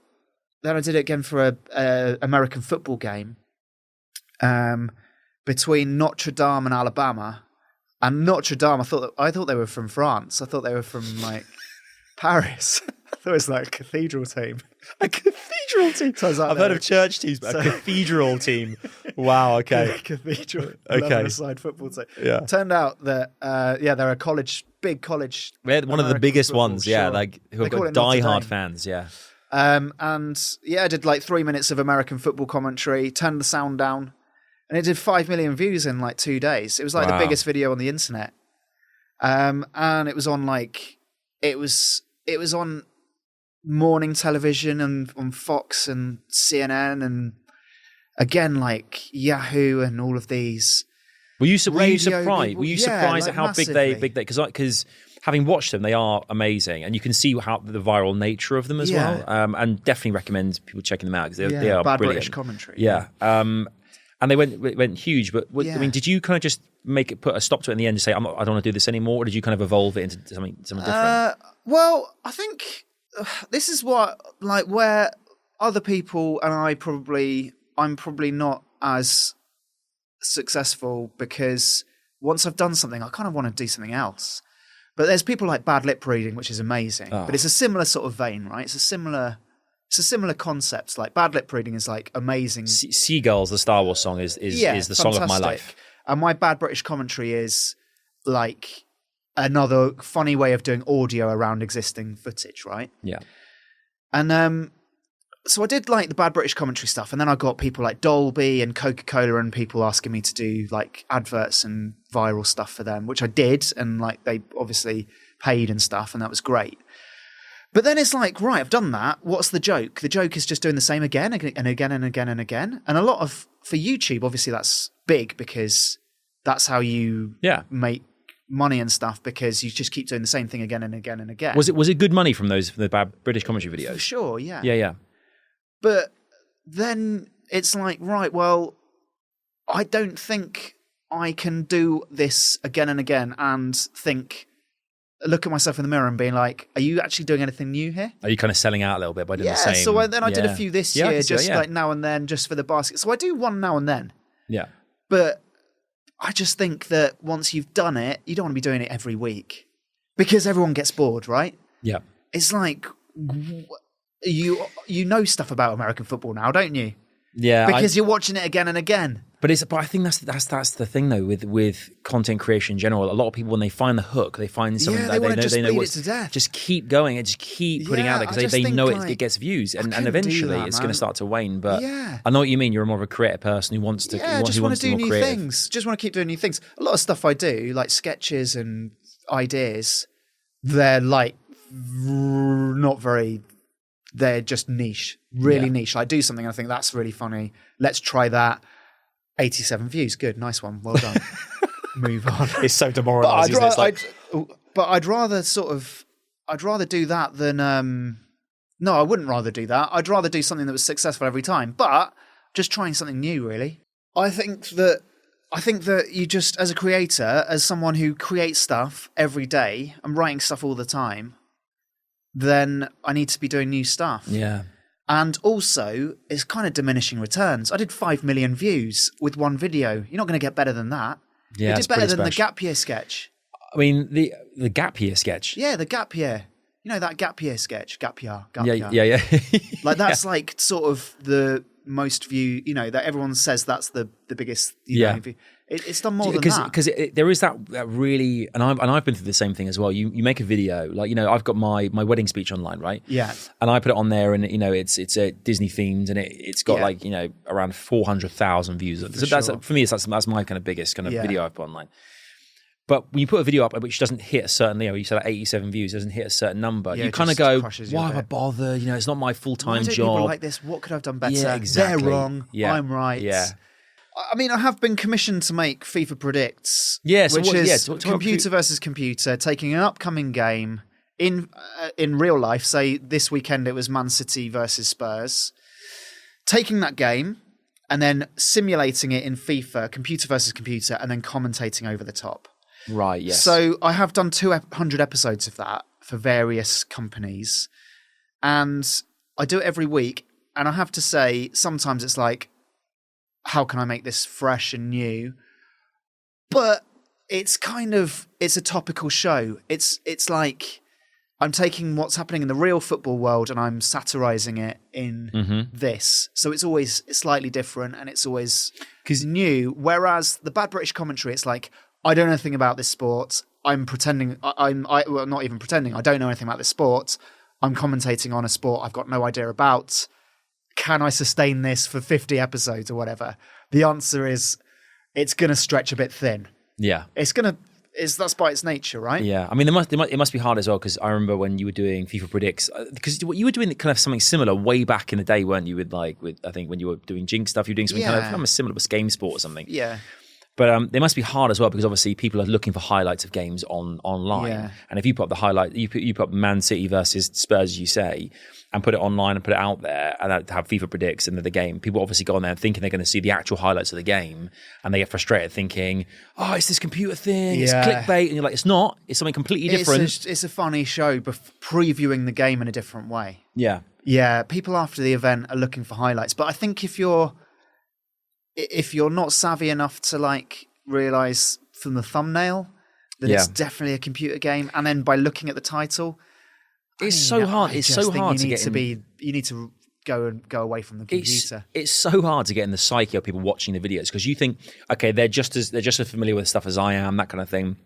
[SPEAKER 2] a American football game between Notre Dame and Alabama. And Notre Dame, I thought they were from France. I thought they were from like Paris. I thought it was like a cathedral team.
[SPEAKER 1] A cathedral team? So I've heard of church teams, but a cathedral team. Wow, okay.
[SPEAKER 2] Cathedral.
[SPEAKER 1] Okay.
[SPEAKER 2] Side football team.
[SPEAKER 1] Yeah.
[SPEAKER 2] Turned out that, they're a big college.
[SPEAKER 1] We're one of the biggest ones,
[SPEAKER 2] sure.
[SPEAKER 1] like who have got diehard fans, yeah.
[SPEAKER 2] And yeah, I did like 3 minutes of American football commentary, turned the sound down, and it did 5 million views in like 2 days. It was like the biggest video on the internet. And it was on like, it was on morning television and on Fox and CNN and again, like Yahoo and all of these.
[SPEAKER 1] Were you surprised?
[SPEAKER 2] People,
[SPEAKER 1] Were you surprised at how
[SPEAKER 2] massively.
[SPEAKER 1] big they? Because having watched them, they are amazing, and you can see how the viral nature of them as well. And definitely recommend people checking them out because they are
[SPEAKER 2] bad
[SPEAKER 1] brilliant.
[SPEAKER 2] British commentary.
[SPEAKER 1] Yeah. And they went huge. But I mean, did you kind of just put a stop to it in the end and say, I don't want to do this anymore, or did you kind of evolve it into something different?
[SPEAKER 2] Well, I think this is what like where other people and I'm probably not as successful because once I've done something, I kind of want to do something else. But there's people like Bad Lip Reading, which is amazing. But it's a similar sort of vein, right? It's a similar concept. Like Bad Lip Reading is like amazing.
[SPEAKER 1] Seagulls, the Star Wars song, is the song of my life.
[SPEAKER 2] And my Bad British Commentary is like another funny way of doing audio around existing footage, right?
[SPEAKER 1] Yeah.
[SPEAKER 2] And so I did like the Bad British Commentary stuff, and then I got people like Dolby and Coca-Cola and people asking me to do like adverts and viral stuff for them, which I did, and like they obviously paid and stuff, and that was great. But then it's like, right, I've done that. What's the joke? The joke is just doing the same again and again and again and again. And a lot of, for YouTube, obviously that's big because that's how you make money and stuff, because you just keep doing the same thing again and again and again.
[SPEAKER 1] Was it good money from the Bad British Commentary videos?
[SPEAKER 2] For sure, yeah.
[SPEAKER 1] Yeah.
[SPEAKER 2] But then it's like, right, well, I don't think I can do this again and again and look at myself in the mirror and being like, are you actually doing anything new here?
[SPEAKER 1] Are you kind of selling out a little bit by doing the same?
[SPEAKER 2] So then I did a few this year, just like now and then, just for the basket. So I do one now and then.
[SPEAKER 1] Yeah. But
[SPEAKER 2] I just think that once you've done it, you don't want to be doing it every week because everyone gets bored, right?
[SPEAKER 1] Yeah.
[SPEAKER 2] It's like, you know stuff about American football now, don't you?
[SPEAKER 1] Yeah.
[SPEAKER 2] Because you're watching it again and again.
[SPEAKER 1] But I think that's the thing though with content creation in general. A lot of people, when they find the hook, they find something that they know what's
[SPEAKER 2] to death.
[SPEAKER 1] Just keep going and just keep putting out there because they know it gets views, and eventually it's going to start to wane. But I know what you mean. You're more of a creative person who wants to
[SPEAKER 2] just want to do new things. Just want to keep doing new things. A lot of stuff I do, like sketches and ideas, they're like not very. They're just niche, really niche. I do something, I think that's really funny. Let's try that. 87 views, good, nice one, well done. Move on.
[SPEAKER 1] It's so demoralising.
[SPEAKER 2] But I'd rather do that than no, I wouldn't rather do that. I'd rather do something that was successful every time, but just trying something new, really. I think that you just, as a creator, as someone who creates stuff every day, I'm writing stuff all the time, then I need to be doing new stuff.
[SPEAKER 1] Yeah.
[SPEAKER 2] And also, it's kind of diminishing returns. I did 5 million views with one video. You're not going to get better than that.
[SPEAKER 1] Yeah,
[SPEAKER 2] you did better than the Gap Year sketch.
[SPEAKER 1] I mean, the Gap Year sketch.
[SPEAKER 2] Yeah, the Gap Year. You know that Gap Year sketch? Gap Year.
[SPEAKER 1] Yeah.
[SPEAKER 2] Like that's like sort of the most view, that everyone says that's the biggest know, view. It's done more than that.
[SPEAKER 1] Because there is that really, and I've been through the same thing as well. You make a video, like, I've got my wedding speech online, right?
[SPEAKER 2] Yeah.
[SPEAKER 1] And I put it on there, and it's Disney themed, and it's got like around 400,000 views. So that's for me. That's my kind of biggest kind of video I've put online. But when you put a video up which doesn't hit a certain, you said like 87 views, doesn't hit a certain number, you kind of go, why have I bothered? It's not my full-time job.
[SPEAKER 2] People like this? What could I have done better?
[SPEAKER 1] Yeah, exactly.
[SPEAKER 2] They're wrong. Yeah. I'm right.
[SPEAKER 1] Yeah.
[SPEAKER 2] I mean, I have been commissioned to make FIFA Predicts, which is computer versus computer, taking an upcoming game in real life. Say this weekend it was Man City versus Spurs. Taking that game and then simulating it in FIFA, computer versus computer, and then commentating over the top.
[SPEAKER 1] Right, yes.
[SPEAKER 2] So I have done 200 episodes of that for various companies, and I do it every week. And I have to say, sometimes it's like, how can I make this fresh and new? But it's a topical show. It's like I'm taking what's happening in the real football world and I'm satirizing it in this. So it's always slightly different and it's always new. Whereas the Bad British Commentary, it's like, I don't know anything about this sport. I'm pretending, well, not even pretending. I don't know anything about this sport. I'm commentating on a sport I've got no idea about. Can I sustain this for 50 episodes or whatever? The answer is it's going to stretch a bit thin.
[SPEAKER 1] Yeah.
[SPEAKER 2] That's by its nature, right?
[SPEAKER 1] Yeah. I mean, it must be hard as well, because I remember when you were doing FIFA Predicts, because you were doing kind of something similar way back in the day, weren't you? With I think when you were doing Ginx stuff, you were doing something kind of similar with Game Sport or something.
[SPEAKER 2] Yeah.
[SPEAKER 1] But they must be hard as well, because obviously people are looking for highlights of games online. Yeah. And if you put up the highlight, you put up Man City versus Spurs, as you say, and put it online and put it out there, and have FIFA Predicts and the game, people obviously go on there thinking they're going to see the actual highlights of the game, and they get frustrated thinking, oh, it's this computer thing, it's clickbait, and you're like, it's not, it's something completely different.
[SPEAKER 2] It's a funny show, previewing the game in a different way.
[SPEAKER 1] Yeah.
[SPEAKER 2] Yeah, people after the event are looking for highlights, but I think if you're not savvy enough to like realize from the thumbnail that it's definitely a computer game, and then by looking at the title,
[SPEAKER 1] it's so hard. It's so hard to get
[SPEAKER 2] in. You need to go away from the computer.
[SPEAKER 1] It's so hard to get in the psyche of people watching the videos, because you think, okay, they're just as familiar with stuff as I am, that kind of thing,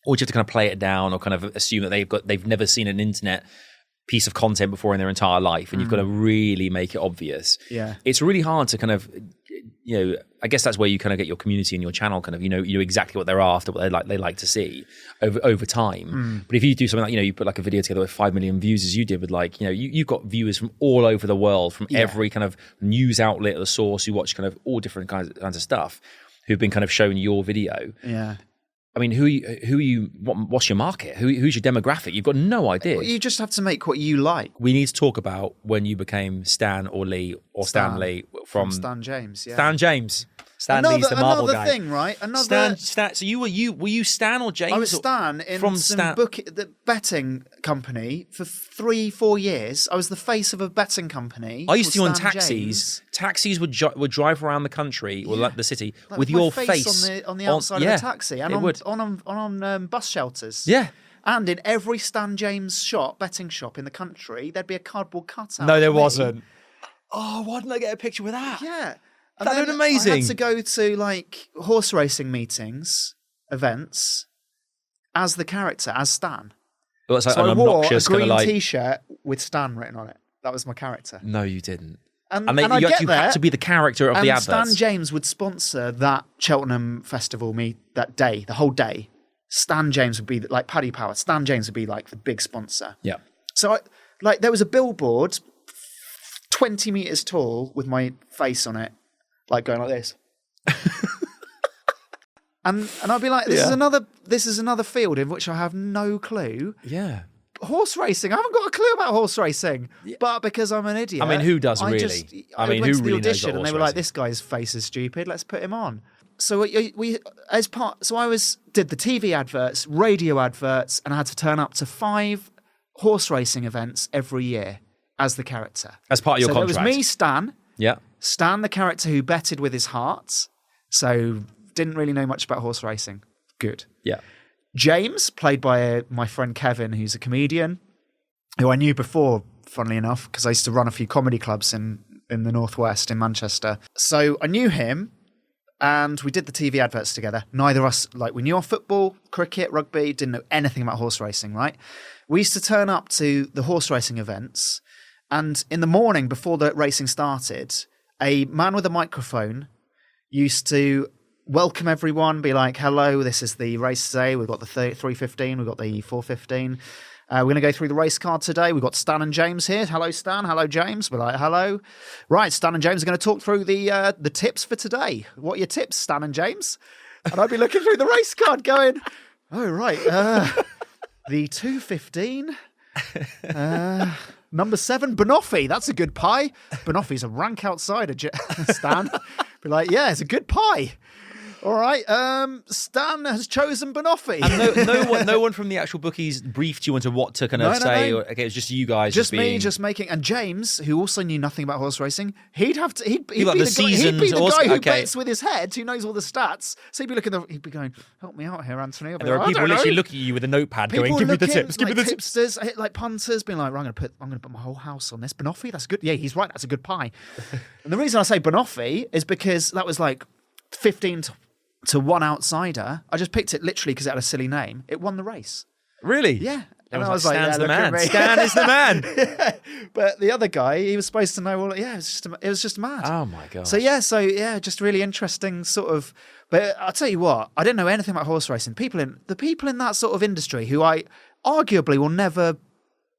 [SPEAKER 1] or you have to kind of play it down, or kind of assume that they've never seen an internet piece of content before in their entire life, and you've got to really make it obvious.
[SPEAKER 2] Yeah,
[SPEAKER 1] it's really hard to kind of, I guess that's where you kind of get your community and your channel kind of, you know exactly what they're after, what they like to see over time. But if you do something like, you put like a video together with 5 million views, as you did with like, you've got viewers from all over the world, from every kind of news outlet or source who watch kind of all different kinds of stuff, who've been kind of shown your video.
[SPEAKER 2] Yeah.
[SPEAKER 1] I mean, what's your market? Who's your demographic? You've got no idea.
[SPEAKER 2] Well, you just have to make what you like.
[SPEAKER 1] We need to talk about when you became Stan or Lee or Stan Lee from
[SPEAKER 2] Stan James. Yeah.
[SPEAKER 1] Stan James. Stan Lee's the Marvel guy.
[SPEAKER 2] Another thing, right?
[SPEAKER 1] Stan. So were you Stan or James?
[SPEAKER 2] I was Stan in the betting company for 3-4 years. I was the face of a betting company.
[SPEAKER 1] I used to on taxis. James. Taxis would drive around the country or the city with your face
[SPEAKER 2] on the outside of the taxi, and on bus shelters.
[SPEAKER 1] Yeah.
[SPEAKER 2] And in every Stan James betting shop in the country, there'd be a cardboard cutout.
[SPEAKER 1] No, there wasn't. Oh, why didn't I get a picture with that?
[SPEAKER 2] Yeah.
[SPEAKER 1] That would amazing.
[SPEAKER 2] I had to go to like horse racing meetings, events, as the character, as Stan.
[SPEAKER 1] Well, it's like
[SPEAKER 2] so
[SPEAKER 1] an
[SPEAKER 2] I wore a
[SPEAKER 1] green
[SPEAKER 2] T-shirt with Stan written on it. That was my character.
[SPEAKER 1] No, you didn't.
[SPEAKER 2] And
[SPEAKER 1] you had to be the character of the adverts.
[SPEAKER 2] Stan James would sponsor that Cheltenham festival that day, the whole day. Stan James would be like Paddy Power. Stan James would be like the big sponsor.
[SPEAKER 1] Yeah.
[SPEAKER 2] So there was a billboard 20 meters tall with my face on it, like going like this. and I'd be like, this is another field in which I have no clue.
[SPEAKER 1] Yeah.
[SPEAKER 2] Horse racing. I haven't got a clue about horse racing. Yeah. But because I'm an idiot.
[SPEAKER 1] I mean, who does really?
[SPEAKER 2] I went to the audition and they were like, this guy's face is stupid, let's put him on. So did the TV adverts, radio adverts, and I had to turn up to 5 horse racing events every year as the character.
[SPEAKER 1] As part of your contract.
[SPEAKER 2] It was me, Stan.
[SPEAKER 1] Yeah.
[SPEAKER 2] Stan, the character who betted with his heart, so didn't really know much about horse racing. Good.
[SPEAKER 1] Yeah.
[SPEAKER 2] James, played by my friend Kevin, who's a comedian, who I knew before, funnily enough, because I used to run a few comedy clubs in the Northwest, in Manchester. So I knew him, and we did the TV adverts together. Neither of us, we knew our football, cricket, rugby, didn't know anything about horse racing, right? We used to turn up to the horse racing events, and in the morning before the racing started, a man with a microphone used to welcome everyone, be like, hello, this is the race today. We've got the 315, we've got the 415. We're going to go through the race card today. We've got Stan and James here. Hello, Stan. Hello, James. We're like, hello. Right, Stan and James are going to talk through the tips for today. What are your tips, Stan and James? And I'd be looking through the race card going, oh, right. The 215. Number 7, Banoffee. That's a good pie. Banoffee's a rank outsider, Stan. Be like, yeah, it's a good pie. All right. Stan has chosen Banoffee.
[SPEAKER 1] And no one from the actual bookies briefed you into what to kind of say. No. Okay, it was just you guys.
[SPEAKER 2] Just me, just making. And James, who also knew nothing about horse racing, he'd be the guy who bets with his head, who knows all the stats. So he'd be going, help me out here, Anthony.
[SPEAKER 1] And there are people literally looking at you with a notepad going, give me the tips, give me the tips.
[SPEAKER 2] Tipsters, like punters, being like, I'm going to put my whole house on this. Banoffee, that's good. Yeah, he's right. That's a good pie. And the reason I say Banoffee is because that was like 15 to 1 outsider. I just picked it literally because it had a silly name. It won the race.
[SPEAKER 1] Really?
[SPEAKER 2] Yeah. And I was like,
[SPEAKER 1] Stan's
[SPEAKER 2] yeah,
[SPEAKER 1] the
[SPEAKER 2] look at
[SPEAKER 1] man.
[SPEAKER 2] me.
[SPEAKER 1] Stan is the man.
[SPEAKER 2] Yeah. But the other guy, he was supposed to know all. Yeah, it was just mad.
[SPEAKER 1] Oh my god.
[SPEAKER 2] So just really interesting sort of. But I'll tell you what, I didn't know anything about horse racing. The people in that sort of industry who I arguably will never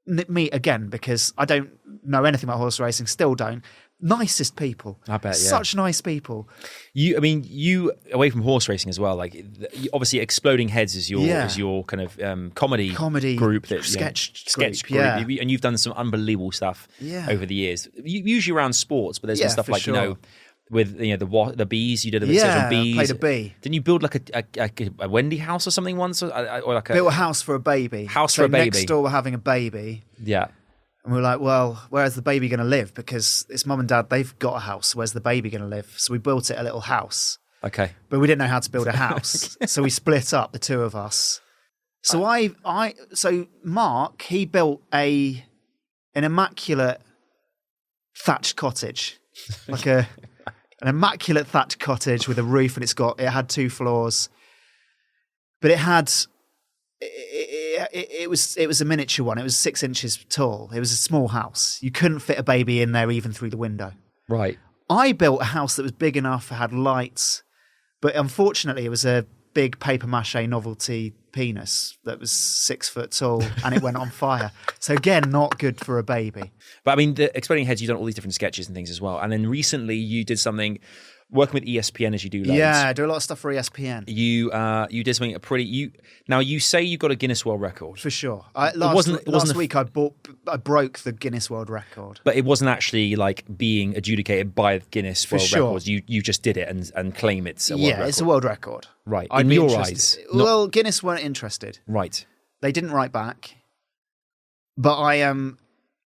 [SPEAKER 2] meet again because I don't know anything about horse racing. Still don't. Nicest people.
[SPEAKER 1] I bet, yeah.
[SPEAKER 2] Such nice people.
[SPEAKER 1] You away from horse racing as well. Like obviously, Exploding Heads is your kind of comedy group,
[SPEAKER 2] sketch
[SPEAKER 1] group.
[SPEAKER 2] Yeah.
[SPEAKER 1] And you've done some unbelievable stuff over the years. Usually around sports, but there's been stuff like
[SPEAKER 2] sure.
[SPEAKER 1] with the bees. You did a bit of bees.
[SPEAKER 2] Played a bee.
[SPEAKER 1] Didn't you build like a Wendy house or something once, or like
[SPEAKER 2] built a house for a baby?
[SPEAKER 1] For a baby.
[SPEAKER 2] Next door, we're having a baby.
[SPEAKER 1] Yeah.
[SPEAKER 2] And we were like, well, where's the baby going to live? Because it's mum and dad, they've got a house. Where's the baby going to live? So we built it a little house.
[SPEAKER 1] Okay.
[SPEAKER 2] But we didn't know how to build a house. So we split up, the two of us. So so Mark, he built an immaculate thatched cottage. Like an immaculate thatched cottage with a roof, and it had 2 floors. But it was a miniature one. It was 6 inches tall. It was a small house. You couldn't fit a baby in there even through the window.
[SPEAKER 1] Right.
[SPEAKER 2] I built a house that was big enough, had lights, but unfortunately it was a big paper mache novelty penis that was 6 foot tall and it went on fire. So again, not good for a baby.
[SPEAKER 1] But I mean, the Exploding Heads, you've done all these different sketches and things as well. And then recently you did something working with ESPN as you do loads.
[SPEAKER 2] Yeah, I do a lot of stuff for ESPN.
[SPEAKER 1] You did something now you say you got a Guinness World Record.
[SPEAKER 2] For sure. Last week I broke the Guinness World Record.
[SPEAKER 1] But it wasn't actually like being adjudicated by Guinness World Records. You just did it and claim it's a world record.
[SPEAKER 2] It's a world record.
[SPEAKER 1] Right.
[SPEAKER 2] In
[SPEAKER 1] your
[SPEAKER 2] eyes.
[SPEAKER 1] eyes.
[SPEAKER 2] Well, Guinness weren't interested.
[SPEAKER 1] Right.
[SPEAKER 2] They didn't write back. But I am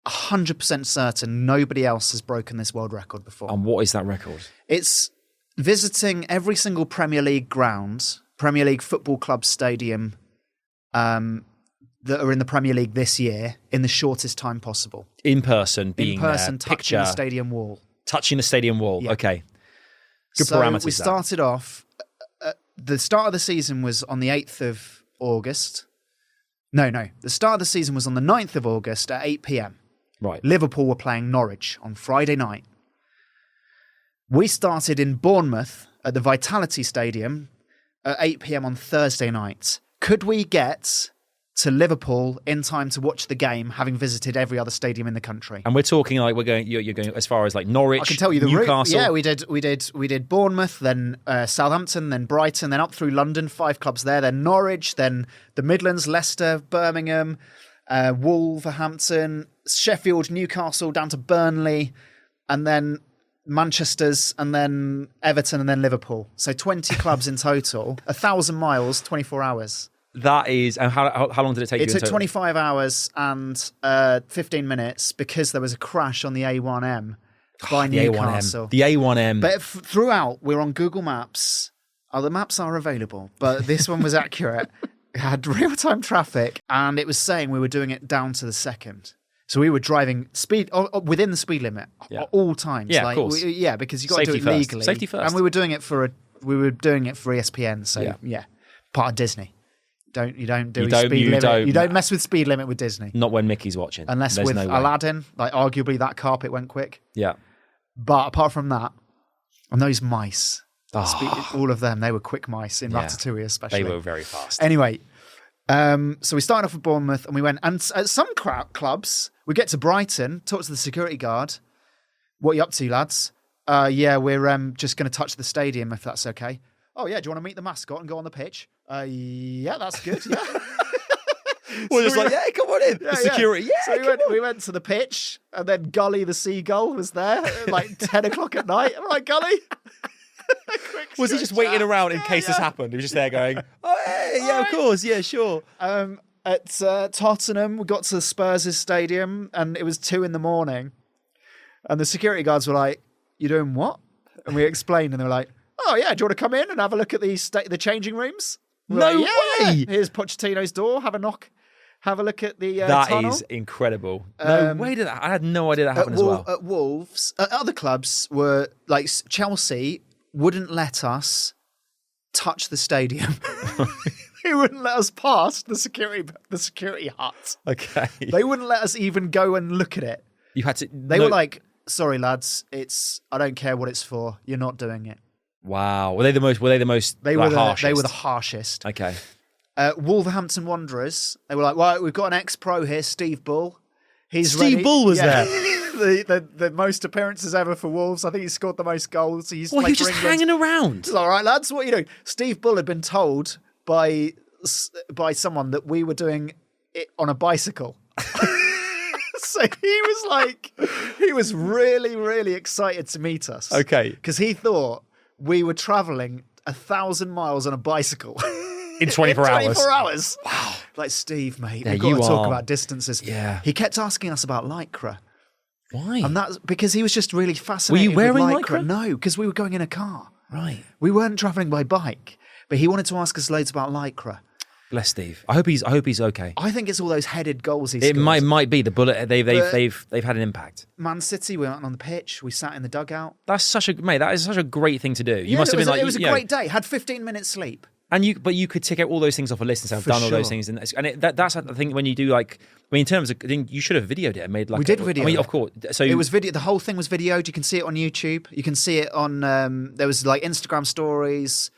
[SPEAKER 2] 100% certain nobody else has broken this world record before.
[SPEAKER 1] And what is that record?
[SPEAKER 2] It's visiting every single Premier League ground, Premier League football club stadium that are in the Premier League this year in the shortest time possible.
[SPEAKER 1] In person, being
[SPEAKER 2] touching the stadium wall.
[SPEAKER 1] Touching the stadium wall, yeah. Okay. Good
[SPEAKER 2] so
[SPEAKER 1] parameters.
[SPEAKER 2] We started off, the start of the season was on the 8th of August. No. The start of the season was on the 9th of August at 8 p.m.
[SPEAKER 1] Right.
[SPEAKER 2] Liverpool were playing Norwich on Friday night. We started in Bournemouth at the Vitality Stadium at 8 p.m. on Thursday night. Could we get to Liverpool in time to watch the game, having visited every other stadium in the country?
[SPEAKER 1] And we're talking like you're going as far as like Norwich,
[SPEAKER 2] I can tell you the
[SPEAKER 1] Newcastle.
[SPEAKER 2] Route. Yeah, we did Bournemouth, then Southampton, then Brighton, then up through London, 5 clubs there, then Norwich, then the Midlands, Leicester, Birmingham, Wolverhampton, Sheffield, Newcastle, down to Burnley, and then Manchester's, and then Everton, and then Liverpool. So 20 clubs in total, 1,000 miles, 24 hours.
[SPEAKER 1] That is, and how long did it take you?
[SPEAKER 2] It took 25 hours and 15 minutes because there was a crash on the A1M by Newcastle.
[SPEAKER 1] The A1M.
[SPEAKER 2] But throughout, we're on Google Maps. Oh, the maps are available, but this one was accurate. It had real-time traffic, and it was saying we were doing it down to the second. So we were driving within the speed limit at all times.
[SPEAKER 1] Yeah, of course.
[SPEAKER 2] Because you got to do it legally.
[SPEAKER 1] Safety first.
[SPEAKER 2] And we were doing it for ESPN. So yeah, part of Disney. You don't mess with speed limit with Disney.
[SPEAKER 1] Not when Mickey's watching.
[SPEAKER 2] Unless with Aladdin, like arguably that carpet went quick.
[SPEAKER 1] Yeah.
[SPEAKER 2] But apart from that, and those mice, all of them, they were quick mice in Ratatouille especially.
[SPEAKER 1] They were very fast.
[SPEAKER 2] Anyway, so we started off with Bournemouth and we went, and at some clubs, we get to Brighton, talk to the security guard. What are you up to, lads? We're just going to touch the stadium if that's okay. Oh yeah, do you want to meet the mascot and go on the pitch? Yeah, that's good. Yeah.
[SPEAKER 1] We're just like, come on in. The security,
[SPEAKER 2] So we went to the pitch, and then Gully the seagull was there at like 10 o'clock at night. I'm like, Gully.
[SPEAKER 1] Was he just waiting around in case this happened? He was just there going, oh, hey, yeah, of course, yeah, sure.
[SPEAKER 2] At Tottenham, we got to Spurs' stadium, and it was 2 a.m. And the security guards were like, "You doing what?" And we explained, and they were like, "Oh yeah, do you want to come in and have a look at the changing rooms?"
[SPEAKER 1] No way!
[SPEAKER 2] Here's Pochettino's door. Have a knock. Have a look at the
[SPEAKER 1] That
[SPEAKER 2] tunnel.
[SPEAKER 1] is incredible. No way did that. I had no idea that happened as well.
[SPEAKER 2] At Wolves, other clubs were like Chelsea wouldn't let us touch the stadium. He wouldn't let us past the security hut.
[SPEAKER 1] Okay.
[SPEAKER 2] They wouldn't let us even go and look at it.
[SPEAKER 1] You had to.
[SPEAKER 2] They were like, "Sorry, lads, I don't care what it's for. You're not doing it."
[SPEAKER 1] Wow. Were they the most?
[SPEAKER 2] They
[SPEAKER 1] like,
[SPEAKER 2] were
[SPEAKER 1] harshest?
[SPEAKER 2] They were the harshest.
[SPEAKER 1] Okay.
[SPEAKER 2] Wolverhampton Wanderers. They were like, "Well, we've got an ex-pro here, Steve Bull. He's
[SPEAKER 1] Steve
[SPEAKER 2] ready."
[SPEAKER 1] Bull was
[SPEAKER 2] Yeah.
[SPEAKER 1] there.
[SPEAKER 2] the most appearances ever for Wolves. I think he scored the most goals. He used to
[SPEAKER 1] Well,
[SPEAKER 2] play
[SPEAKER 1] he was
[SPEAKER 2] for
[SPEAKER 1] just
[SPEAKER 2] England.
[SPEAKER 1] hanging around.
[SPEAKER 2] It's all right, lads. What are you doing? Steve Bull had been told by someone that we were doing it on a bicycle. So he was really, really excited to meet us.
[SPEAKER 1] Okay.
[SPEAKER 2] Because he thought we were traveling 1,000 miles on a bicycle.
[SPEAKER 1] In 24 hours.
[SPEAKER 2] 24 hours. Wow. Like, Steve, mate,
[SPEAKER 1] There
[SPEAKER 2] we've got
[SPEAKER 1] you
[SPEAKER 2] to talk
[SPEAKER 1] are.
[SPEAKER 2] about distances.
[SPEAKER 1] Yeah.
[SPEAKER 2] He kept asking us about Lycra.
[SPEAKER 1] Why?
[SPEAKER 2] And that's because he was just really fascinated
[SPEAKER 1] Were you wearing
[SPEAKER 2] with
[SPEAKER 1] Lycra?
[SPEAKER 2] No, because we were going in a car.
[SPEAKER 1] Right.
[SPEAKER 2] We weren't travelling by bike, but he wanted to ask us loads about Lycra.
[SPEAKER 1] Bless Steve. I hope he's okay.
[SPEAKER 2] I think it's all those headed goals he
[SPEAKER 1] It
[SPEAKER 2] scored.
[SPEAKER 1] might be the bullet. They've had an impact.
[SPEAKER 2] Man City, we went on the pitch. We sat in the dugout.
[SPEAKER 1] That is such a great thing to do. You must have been like,
[SPEAKER 2] it was a great day. Had 15 minutes sleep.
[SPEAKER 1] And you could tick out all those things off a list and say, I've done all those things. And that's the thing when you do in terms of, I think you should have videoed it and made like.
[SPEAKER 2] We did video.
[SPEAKER 1] I mean, of course. So
[SPEAKER 2] it was video. The whole thing was videoed. You can see it on YouTube. You can see it on. There was like Instagram stories.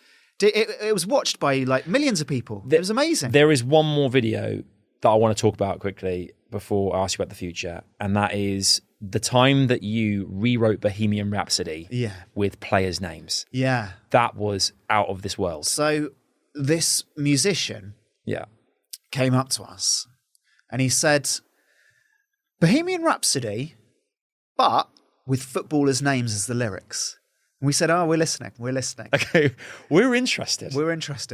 [SPEAKER 2] It was watched by like millions of people. It was amazing.
[SPEAKER 1] There is one more video that I want to talk about quickly before I ask you about the future, and that is the time that you rewrote Bohemian Rhapsody.
[SPEAKER 2] Yeah.
[SPEAKER 1] With players' names.
[SPEAKER 2] Yeah.
[SPEAKER 1] That was out of this world.
[SPEAKER 2] So this musician came up to us and he said, Bohemian Rhapsody, but with footballers' names as the lyrics. And we said, we're listening.
[SPEAKER 1] Okay, we're interested.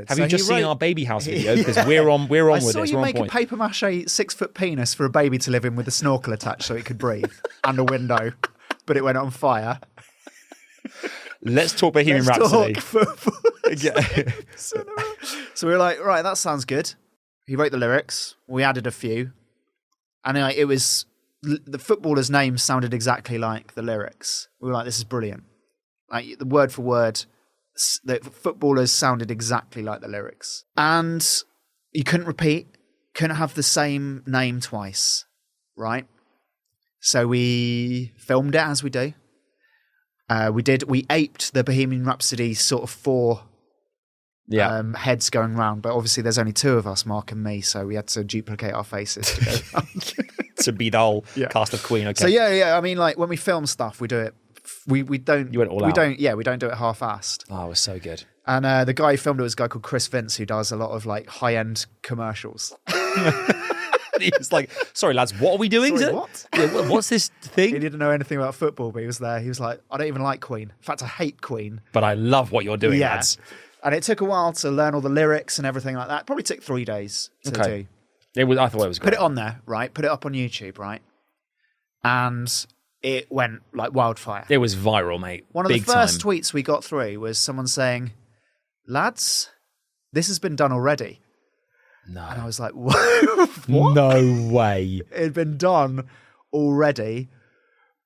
[SPEAKER 2] Have
[SPEAKER 1] you just seen our baby house video? Because we're on with this.
[SPEAKER 2] I saw you make a paper mache 6-foot penis for a baby to live in with a snorkel attached so it could breathe and a window, but it went on fire.
[SPEAKER 1] Let's talk Bohemian Rhapsody.
[SPEAKER 2] So we were like, right, that sounds good. He wrote the lyrics. We added a few. And it was, the footballers' names sounded exactly like the lyrics. We were like, this is brilliant. Like, the word for word, the footballers sounded exactly like the lyrics. And you couldn't have the same name twice, right? So we filmed it as we do. We aped the Bohemian Rhapsody sort of 4 heads going round, but obviously there's only 2 of us, Mark and me, so we had to duplicate our faces to go
[SPEAKER 1] to be the whole cast of Queen. Okay.
[SPEAKER 2] So I mean, like when we film stuff, we do it. We don't.
[SPEAKER 1] You went all out.
[SPEAKER 2] We don't do it half-assed.
[SPEAKER 1] Oh, it was so good.
[SPEAKER 2] And the guy who filmed it was a guy called Chris Vince, who does a lot of like high-end commercials.
[SPEAKER 1] He was like, "Sorry, lads, what are we doing?
[SPEAKER 2] Sorry, what?
[SPEAKER 1] Yeah, what's this thing?"
[SPEAKER 2] He didn't know anything about football, but he was there. He was like, "I don't even like Queen. In fact, I hate Queen.
[SPEAKER 1] But I love what you're doing, lads."
[SPEAKER 2] And it took a while to learn all the lyrics and everything like that. Probably took 3 days to do.
[SPEAKER 1] I thought it was great.
[SPEAKER 2] Put it on there, right? Put it up on YouTube, right? And it went like wildfire.
[SPEAKER 1] It was viral, mate.
[SPEAKER 2] One of the first tweets we got through was someone saying, "Lads, this has been done already."
[SPEAKER 1] No.
[SPEAKER 2] And I was like, what?
[SPEAKER 1] No way.
[SPEAKER 2] It had been done already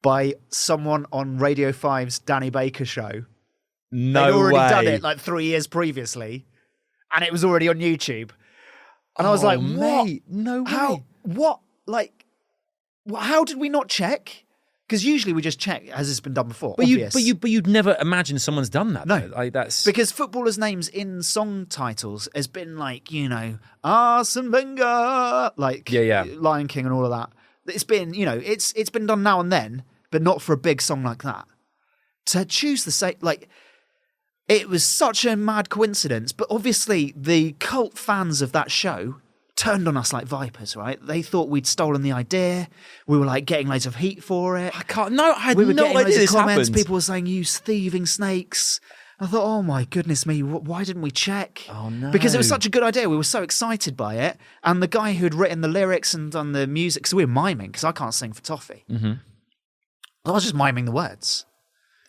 [SPEAKER 2] by someone on Radio 5's Danny Baker show.
[SPEAKER 1] No
[SPEAKER 2] They'd already
[SPEAKER 1] way.
[SPEAKER 2] done it like 3 years previously, and it was already on YouTube. And I was like, what?
[SPEAKER 1] Mate, no way.
[SPEAKER 2] How? What? Like, how did we not check? Because usually we just check, has this been done before?
[SPEAKER 1] But you'd never imagine someone's done that.
[SPEAKER 2] No.
[SPEAKER 1] Though. Like, that's
[SPEAKER 2] because footballers' names in song titles has been like, Arsene Wenger, like Lion King and all of that. It's been, it's been done now and then, but not for a big song like that. To choose the same, like, it was such a mad coincidence. But obviously, the cult fans of that show turned on us like vipers, right? They thought we'd stolen the idea. We were like getting loads of heat for it.
[SPEAKER 1] I had
[SPEAKER 2] we were
[SPEAKER 1] no
[SPEAKER 2] getting
[SPEAKER 1] idea
[SPEAKER 2] loads of
[SPEAKER 1] this
[SPEAKER 2] comments.
[SPEAKER 1] happened.
[SPEAKER 2] People were saying, "You thieving snakes." I thought, oh my goodness me, why didn't we check?
[SPEAKER 1] Oh no.
[SPEAKER 2] Because it was such a good idea. We were so excited by it. And the guy who had written the lyrics and done the music, so we were miming, because I can't sing for Toffee.
[SPEAKER 1] Mm-hmm.
[SPEAKER 2] I was just miming the words.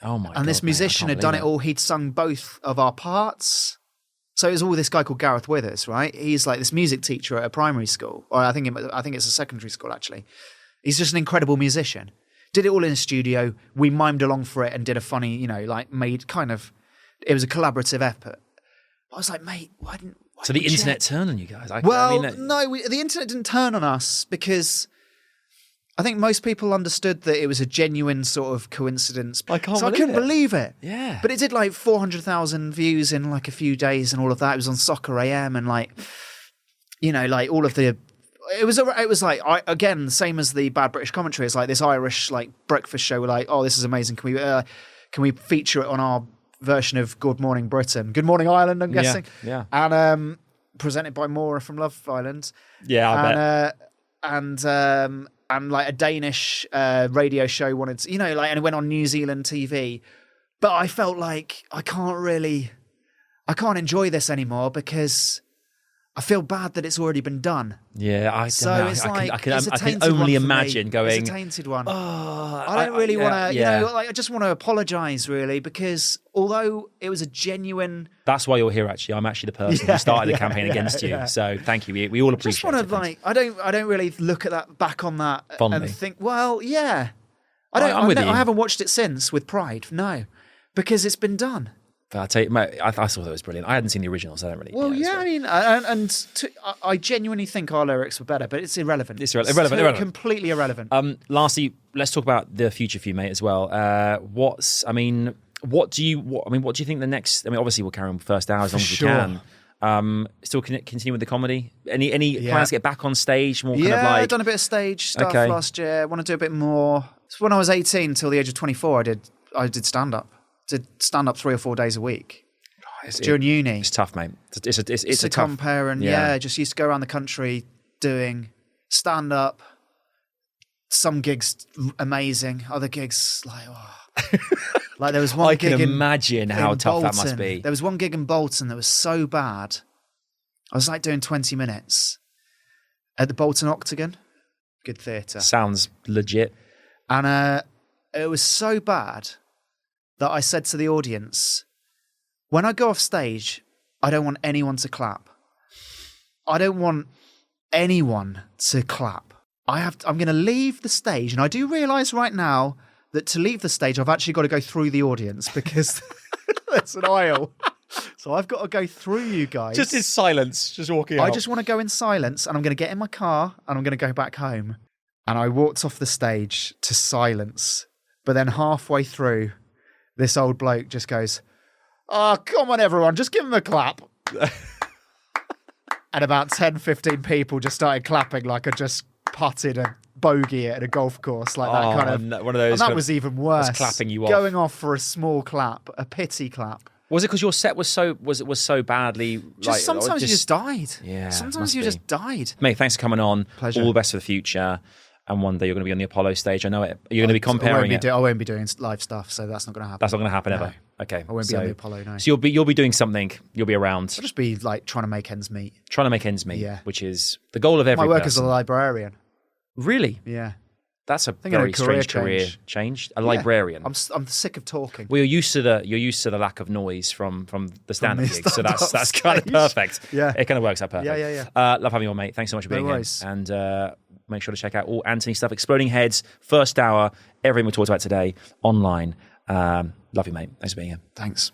[SPEAKER 1] Oh my God.
[SPEAKER 2] And this musician had done it all. He'd sung both of our parts. So it was all this guy called Gareth Withers, right? He's like this music teacher at a primary school, or I think it's a secondary school actually. He's just an incredible musician. Did it all in the studio. We mimed along for it and did a funny, it was a collaborative effort. I was like, mate, why
[SPEAKER 1] So the internet turned on you guys.
[SPEAKER 2] The internet didn't turn on us because I think most people understood that it was a genuine sort of coincidence.
[SPEAKER 1] I
[SPEAKER 2] couldn't believe it.
[SPEAKER 1] Yeah.
[SPEAKER 2] But it did like 400,000 views in like a few days and all of that. It was on Soccer AM and like, like all of the... It was like, again, same as the Bad British Commentary. It's like this Irish like breakfast show. We're like, oh, this is amazing. Can we feature it on our version of Good Morning Britain? Good Morning Ireland, I'm guessing.
[SPEAKER 1] Yeah.
[SPEAKER 2] And presented by Maura from Love Island.
[SPEAKER 1] Yeah, I bet.
[SPEAKER 2] And like a Danish radio show wanted to, and it went on New Zealand TV. But I felt like I can't enjoy this anymore because I feel bad that it's already been done.
[SPEAKER 1] Yeah, I can
[SPEAKER 2] tainted
[SPEAKER 1] only
[SPEAKER 2] one for
[SPEAKER 1] imagine
[SPEAKER 2] me.
[SPEAKER 1] going.
[SPEAKER 2] It's a tainted one.
[SPEAKER 1] Oh,
[SPEAKER 2] I don't really want to, I just want to apologise really because although it was a genuine.
[SPEAKER 1] That's why you're here. Actually, I'm actually the person who started the campaign against you. Yeah. So thank you. We all appreciate it.
[SPEAKER 2] I just want to I don't really look at that back on that
[SPEAKER 1] fondly
[SPEAKER 2] and think, well, yeah,
[SPEAKER 1] I'm with you.
[SPEAKER 2] I haven't watched it since with pride. No, because it's been done.
[SPEAKER 1] But I'll tell you, mate, I thought that was brilliant. I hadn't seen the original, so I don't really...
[SPEAKER 2] Well, I genuinely think our lyrics were better, but it's irrelevant.
[SPEAKER 1] It's irrelevant.
[SPEAKER 2] Completely irrelevant.
[SPEAKER 1] Lastly, let's talk about the future for you, mate, as well. What do you think the next... I mean, obviously, we'll carry on first hour as long as we can. Still continue with the comedy? Any plans to get back on stage? More kind of like...
[SPEAKER 2] I've done a bit of stage stuff last year. I want to do a bit more. So when I was 18 till the age of 24, I did stand-up. Did stand up 3 or 4 days a week during uni.
[SPEAKER 1] It's tough, mate. It's a tough
[SPEAKER 2] compare and just used to go around the country doing stand up. Some gigs amazing, other gigs like there was one.
[SPEAKER 1] I can imagine how tough
[SPEAKER 2] Bolton.
[SPEAKER 1] That must be.
[SPEAKER 2] There was one gig in Bolton that was so bad. I was like doing 20 minutes at the Bolton Octagon, good theatre.
[SPEAKER 1] Sounds legit.
[SPEAKER 2] And it was so bad that I said to the audience, when I go off stage, I don't want anyone to clap. I don't want anyone to clap. I'm going to leave the stage, and I do realise right now that to leave the stage, I've actually got to go through the audience because there's an aisle. So I've got to go through you guys.
[SPEAKER 1] Just in silence, just walking out.
[SPEAKER 2] I just want to go in silence, and I'm going to get in my car, and I'm going to go back home. And I walked off the stage to silence, but then halfway through, this old bloke just goes, "Oh, come on, everyone, just give him a clap." And about 10, 15 people just started clapping like I just putted a bogey at a golf course. Like that kind of...
[SPEAKER 1] One of those.
[SPEAKER 2] And that was even worse.
[SPEAKER 1] Clapping you off.
[SPEAKER 2] Going off for a small clap, a pity clap.
[SPEAKER 1] Was it because your set was so badly...
[SPEAKER 2] Sometimes you just died.
[SPEAKER 1] Yeah,
[SPEAKER 2] sometimes you just died.
[SPEAKER 1] Mate, thanks for coming on.
[SPEAKER 2] Pleasure.
[SPEAKER 1] All the best for the future. And one day you're going to be on the Apollo stage. I know it. You're going to be comparing it.
[SPEAKER 2] I won't be doing live stuff, so that's not going to happen.
[SPEAKER 1] That's not going to happen ever.
[SPEAKER 2] No.
[SPEAKER 1] Okay.
[SPEAKER 2] I won't be on the Apollo, no.
[SPEAKER 1] So you'll be doing something. You'll be around.
[SPEAKER 2] I'll just be like trying to make ends meet.
[SPEAKER 1] Yeah. Which is the goal of every
[SPEAKER 2] My work
[SPEAKER 1] person.
[SPEAKER 2] as a librarian.
[SPEAKER 1] Really?
[SPEAKER 2] Yeah.
[SPEAKER 1] That's a very strange career change. A librarian.
[SPEAKER 2] I'm sick of talking.
[SPEAKER 1] Well, you're used to the lack of noise from the stand-up gigs, so that's kind of perfect.
[SPEAKER 2] Yeah.
[SPEAKER 1] It kind of works out perfect.
[SPEAKER 2] Yeah.
[SPEAKER 1] Love having you on, mate. Thanks so much for being
[SPEAKER 2] here.
[SPEAKER 1] And make sure to check out all Anthony stuff. Exploding Heads, first hour, everything we talked about today online. Love you, mate. Thanks for being here.
[SPEAKER 2] Thanks.